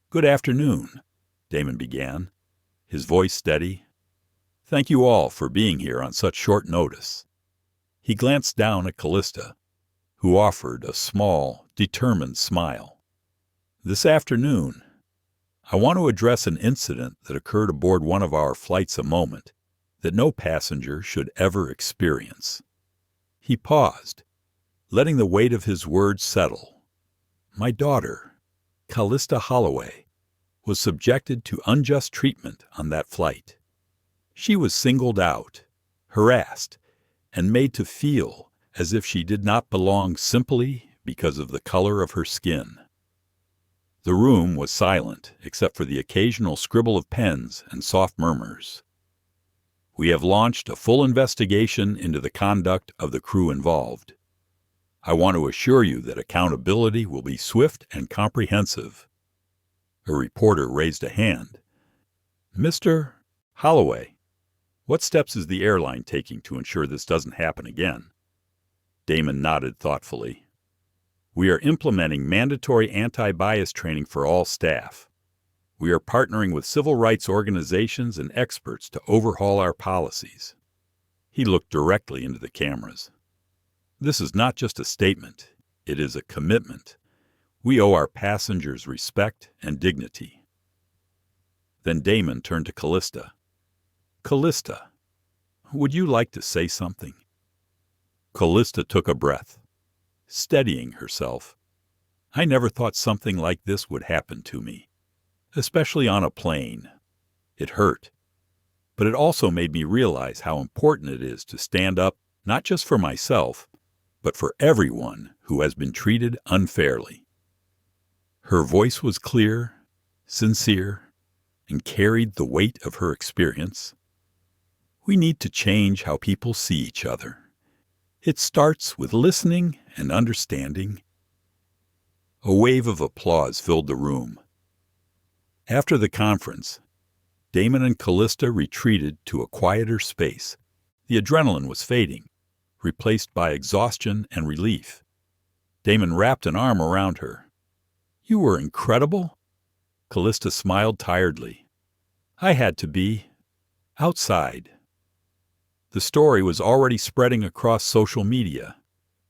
Good afternoon, Damon began, his voice steady. Thank you all for being here on such short notice. He glanced down at Callista, who offered a small, determined smile. This afternoon, I want to address an incident that occurred aboard one of our flights, a moment that no passenger should ever experience. He paused, letting the weight of his words settle. My daughter, Callista Holloway, was subjected to unjust treatment on that flight. She was singled out, harassed, and made to feel as if she did not belong simply because of the color of her skin. The room was silent except for the occasional scribble of pens and soft murmurs. We have launched a full investigation into the conduct of the crew involved. I want to assure you that accountability will be swift and comprehensive. A reporter raised a hand. Mr. Holloway, what steps is the airline taking to ensure this doesn't happen again? Damon nodded thoughtfully. We are implementing mandatory anti-bias training for all staff. We are partnering with civil rights organizations and experts to overhaul our policies. He looked directly into the cameras. This is not just a statement, it is a commitment. We owe our passengers respect and dignity. Then Damon turned to Callista. Callista, would you like to say something? Callista took a breath, steadying herself. I never thought something like this would happen to me, especially on a plane. It hurt, but it also made me realize how important it is to stand up not just for myself, but for everyone who has been treated unfairly. Her voice was clear, sincere, and carried the weight of her experience. We need to change how people see each other. It starts with listening and understanding. A wave of applause filled the room. After the conference, Damon and Callista retreated to a quieter space. The adrenaline was fading, replaced by exhaustion and relief. Damon wrapped an arm around her. You were incredible. Callista smiled tiredly. I had to be outside. The story was already spreading across social media,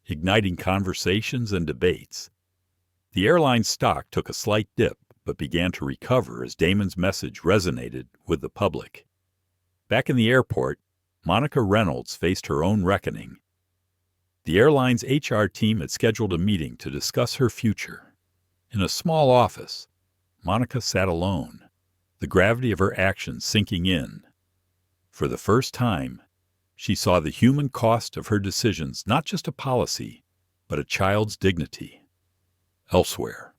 igniting conversations and debates. The airline's stock took a slight dip, but began to recover as Damon's message resonated with the public. Back in the airport, Monica Reynolds faced her own reckoning. The airline's HR team had scheduled a meeting to discuss her future. In a small office, Monica sat alone, the gravity of her actions sinking in. For the first time, she saw the human cost of her decisions, not just a policy, but a child's dignity. Elsewhere.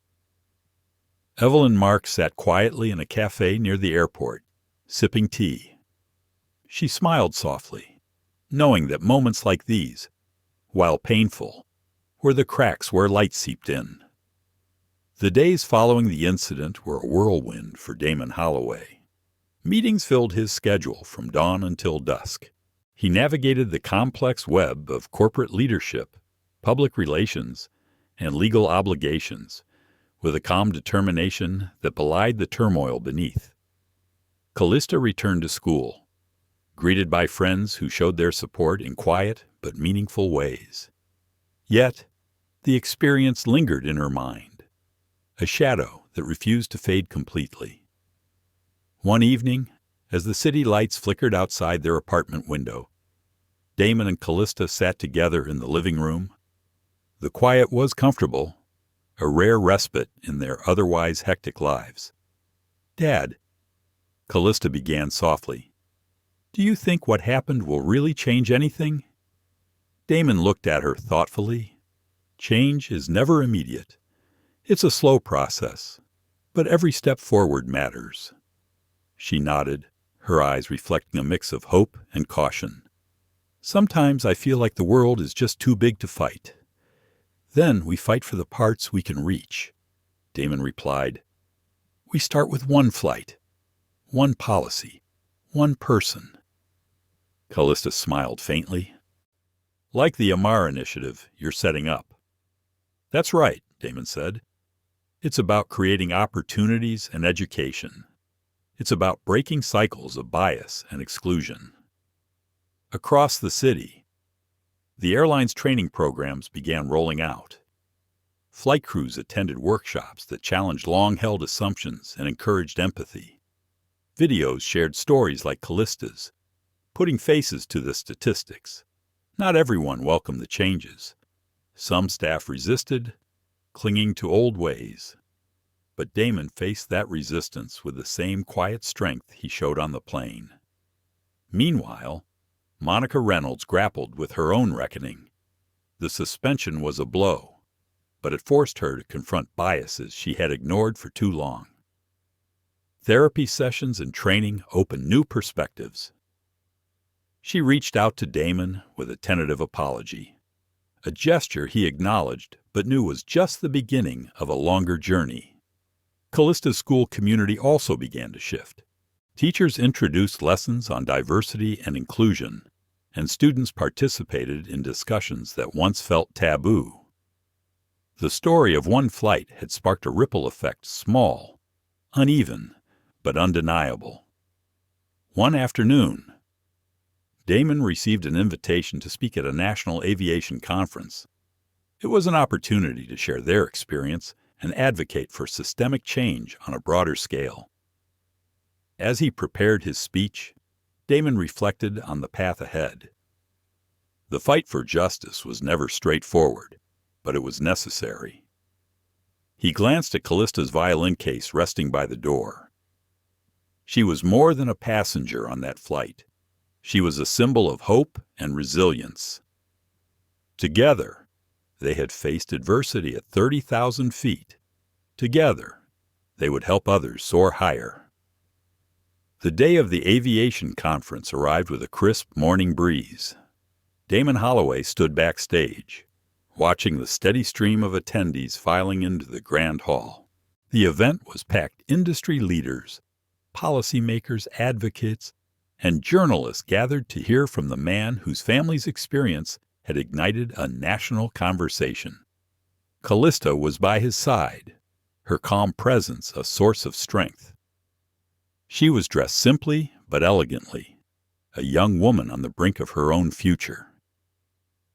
Evelyn Marks sat quietly in a cafe near the airport, sipping tea. She smiled softly, knowing that moments like these, while painful, were the cracks where light seeped in. The days following the incident were a whirlwind for Damon Holloway. Meetings filled his schedule from dawn until dusk. He navigated the complex web of corporate leadership, public relations, and legal obligations with a calm determination that belied the turmoil beneath. Callista returned to school, greeted by friends who showed their support in quiet but meaningful ways. Yet, the experience lingered in her mind, a shadow that refused to fade completely. One evening, as the city lights flickered outside their apartment window, Damon and Callista sat together in the living room. The quiet was comfortable, a rare respite in their otherwise hectic lives. "Dad," Callista began softly, "do you think what happened will really change anything?" Damon looked at her thoughtfully. Change is never immediate. It's a slow process, but every step forward matters. She nodded, her eyes reflecting a mix of hope and caution. "Sometimes I feel like the world is just too big to fight. Then we fight for the parts we can reach," Damon replied. "We start with one flight, one policy, one person." Callista smiled faintly. "Like the Amar initiative you're setting up." "That's right," Damon said. "It's about creating opportunities and education. It's about breaking cycles of bias and exclusion." Across the city, the airline's training programs began rolling out. Flight crews attended workshops that challenged long-held assumptions and encouraged empathy. Videos shared stories like Callista's, putting faces to the statistics. Not everyone welcomed the changes. Some staff resisted, clinging to old ways. But Damon faced that resistance with the same quiet strength he showed on the plane. Meanwhile, Monica Reynolds grappled with her own reckoning. The suspension was a blow, but it forced her to confront biases she had ignored for too long. Therapy sessions and training opened new perspectives. She reached out to Damon with a tentative apology, a gesture he acknowledged but knew was just the beginning of a longer journey. Callista's school community also began to shift. Teachers introduced lessons on diversity and inclusion, and students participated in discussions that once felt taboo. The story of one flight had sparked a ripple effect, small, uneven, but undeniable. One afternoon, Damon received an invitation to speak at a national aviation conference. It was an opportunity to share their experience and advocate for systemic change on a broader scale. As he prepared his speech, Damon reflected on the path ahead. The fight for justice was never straightforward, but it was necessary. He glanced at Callista's violin case resting by the door. She was more than a passenger on that flight. She was a symbol of hope and resilience. Together, they had faced adversity at 30,000 feet. Together, they would help others soar higher. The day of the aviation conference arrived with a crisp morning breeze. Damon Holloway stood backstage, watching the steady stream of attendees filing into the grand hall. The event was packed. Industry leaders, policymakers, advocates, and journalists gathered to hear from the man whose family's experience had ignited a national conversation. Callista was by his side, her calm presence a source of strength. She was dressed simply but elegantly, a young woman on the brink of her own future.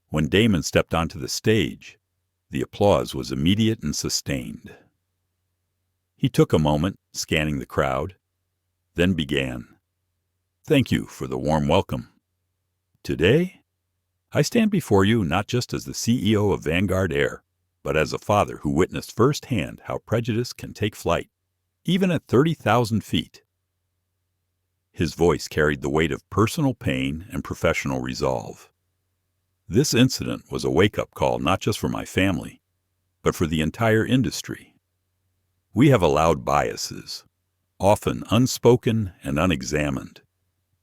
When Damon stepped onto the stage, the applause was immediate and sustained. He took a moment, scanning the crowd, then began. "Thank you for the warm welcome. Today, I stand before you not just as the CEO of Vanguard Air, but as a father who witnessed firsthand how prejudice can take flight, even at 30,000 feet. His voice carried the weight of personal pain and professional resolve. This incident was a wake-up call not just for my family, but for the entire industry. We have allowed biases, often unspoken and unexamined,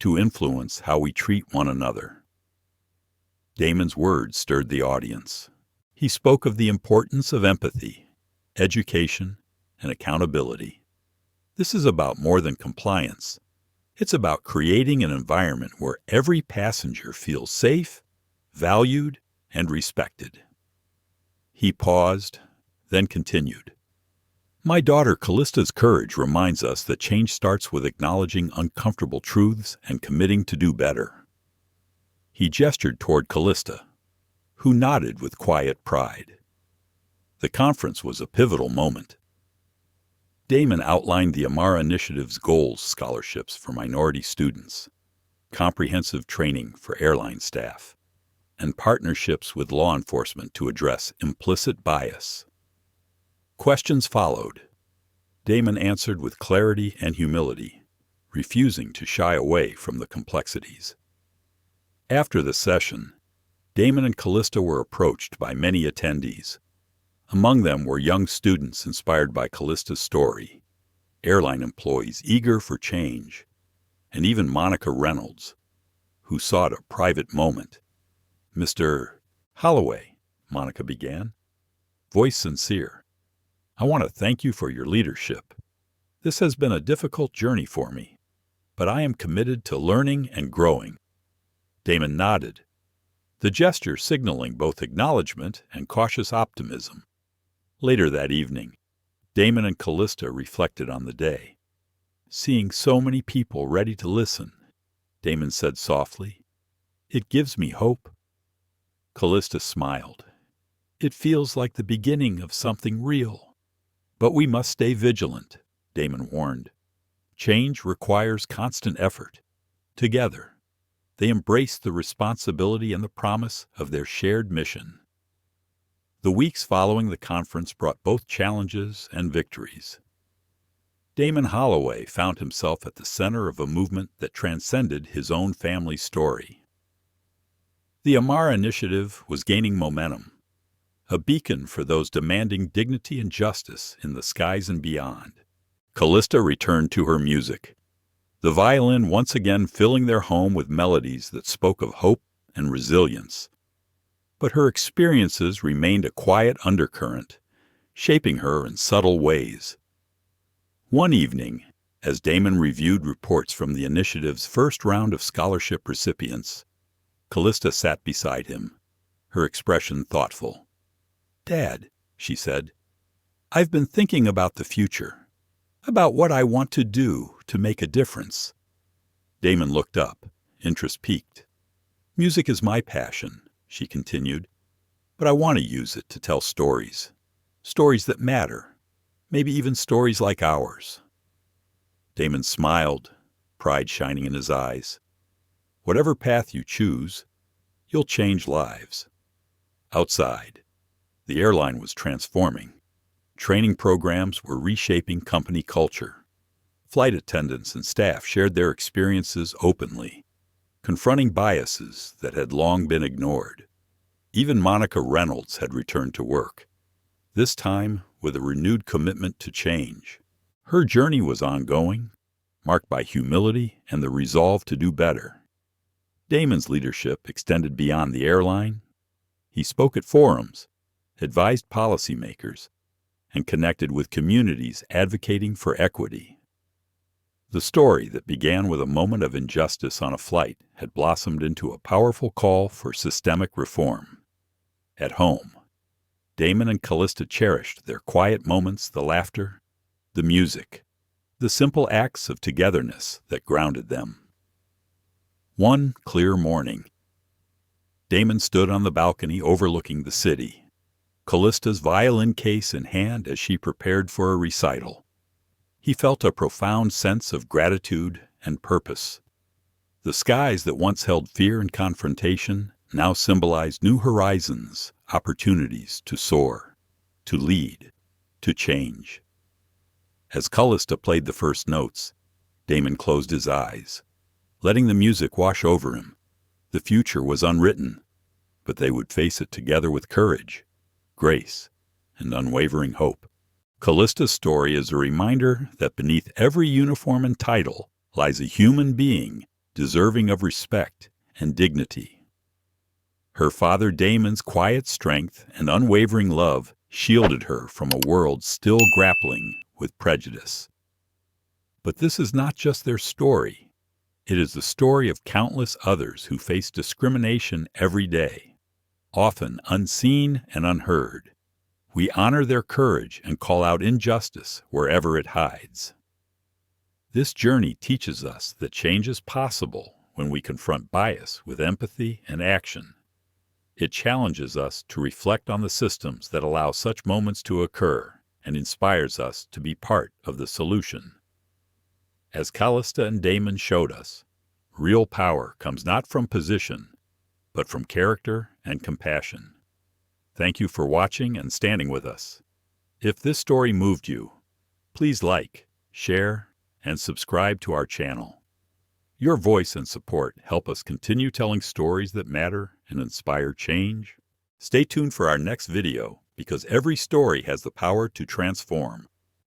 to influence how we treat one another." Damon's words stirred the audience. He spoke of the importance of empathy, education, and accountability. This is about more than compliance. It's about creating an environment where every passenger feels safe, valued, and respected. He paused, then continued. My daughter Callista's courage reminds us that change starts with acknowledging uncomfortable truths and committing to do better. He gestured toward Callista, who nodded with quiet pride. The conference was a pivotal moment. Damon outlined the Amara Initiative's goals scholarships for minority students, comprehensive training for airline staff, and partnerships with law enforcement to address implicit bias. Questions followed. Damon answered with clarity and humility, refusing to shy away from the complexities. After the session, Damon and Callista were approached by many attendees. Among them were young students inspired by Callista's story, airline employees eager for change, and even Monica Reynolds, who sought a private moment. Mr. Holloway, Monica began, voice sincere. I want to thank you for your leadership. This has been a difficult journey for me, but I am committed to learning and growing. Damon nodded, the gesture signaling both acknowledgement and cautious optimism. Later that evening, Damon and Callista reflected on the day. Seeing so many people ready to listen, Damon said softly, it gives me hope. Callista smiled. It feels like the beginning of something real. But we must stay vigilant, Damon warned. Change requires constant effort. Together, they embraced the responsibility and the promise of their shared mission. The weeks following the conference brought both challenges and victories. Damon Holloway found himself at the center of a movement that transcended his own family's story. The Amara Initiative was gaining momentum, a beacon for those demanding dignity and justice in the skies and beyond. Callista returned to her music, the violin once again filling their home with melodies that spoke of hope and resilience. But her experiences remained a quiet undercurrent, shaping her in subtle ways. One evening, as Damon reviewed reports from the initiative's first round of scholarship recipients, Callista sat beside him, her expression thoughtful. Dad, she said, I've been thinking about the future, about what I want to do to make a difference. Damon looked up, interest piqued. Music is my passion, she continued, but I want to use it to tell stories, stories that matter, maybe even stories like ours. Damon smiled, pride shining in his eyes. Whatever path you choose, you'll change lives. Outside, the airline was transforming. Training programs were reshaping company culture. Flight attendants and staff shared their experiences openly, confronting biases that had long been ignored. Even Monica Reynolds had returned to work, this time with a renewed commitment to change. Her journey was ongoing, marked by humility and the resolve to do better. Damon's leadership extended beyond the airline. He spoke at forums, advised policymakers, and connected with communities advocating for equity. The story that began with a moment of injustice on a flight had blossomed into a powerful call for systemic reform. At home, Damon and Callista cherished their quiet moments, the laughter, the music, the simple acts of togetherness that grounded them. One clear morning, Damon stood on the balcony overlooking the city, Callista's violin case in hand as she prepared for a recital. He felt a profound sense of gratitude and purpose. The skies that once held fear and confrontation now symbolized new horizons, opportunities to soar, to lead, to change. As Callista played the first notes, Damon closed his eyes, letting the music wash over him. The future was unwritten, but they would face it together with courage, grace, and unwavering hope. Callista's story is a reminder that beneath every uniform and title lies a human being deserving of respect and dignity. Her father Damon's quiet strength and unwavering love shielded her from a world still grappling with prejudice. But this is not just their story. It is the story of countless others who face discrimination every day, often unseen and unheard. We honor their courage and call out injustice wherever it hides. This journey teaches us that change is possible when we confront bias with empathy and action. It challenges us to reflect on the systems that allow such moments to occur and inspires us to be part of the solution. As Callista and Damon showed us, real power comes not from position, but from character and compassion. Thank you for watching and standing with us. If this story moved you, please like, share, and subscribe to our channel. Your voice and support help us continue telling stories that matter and inspire change. Stay tuned for our next video, because every story has the power to transform.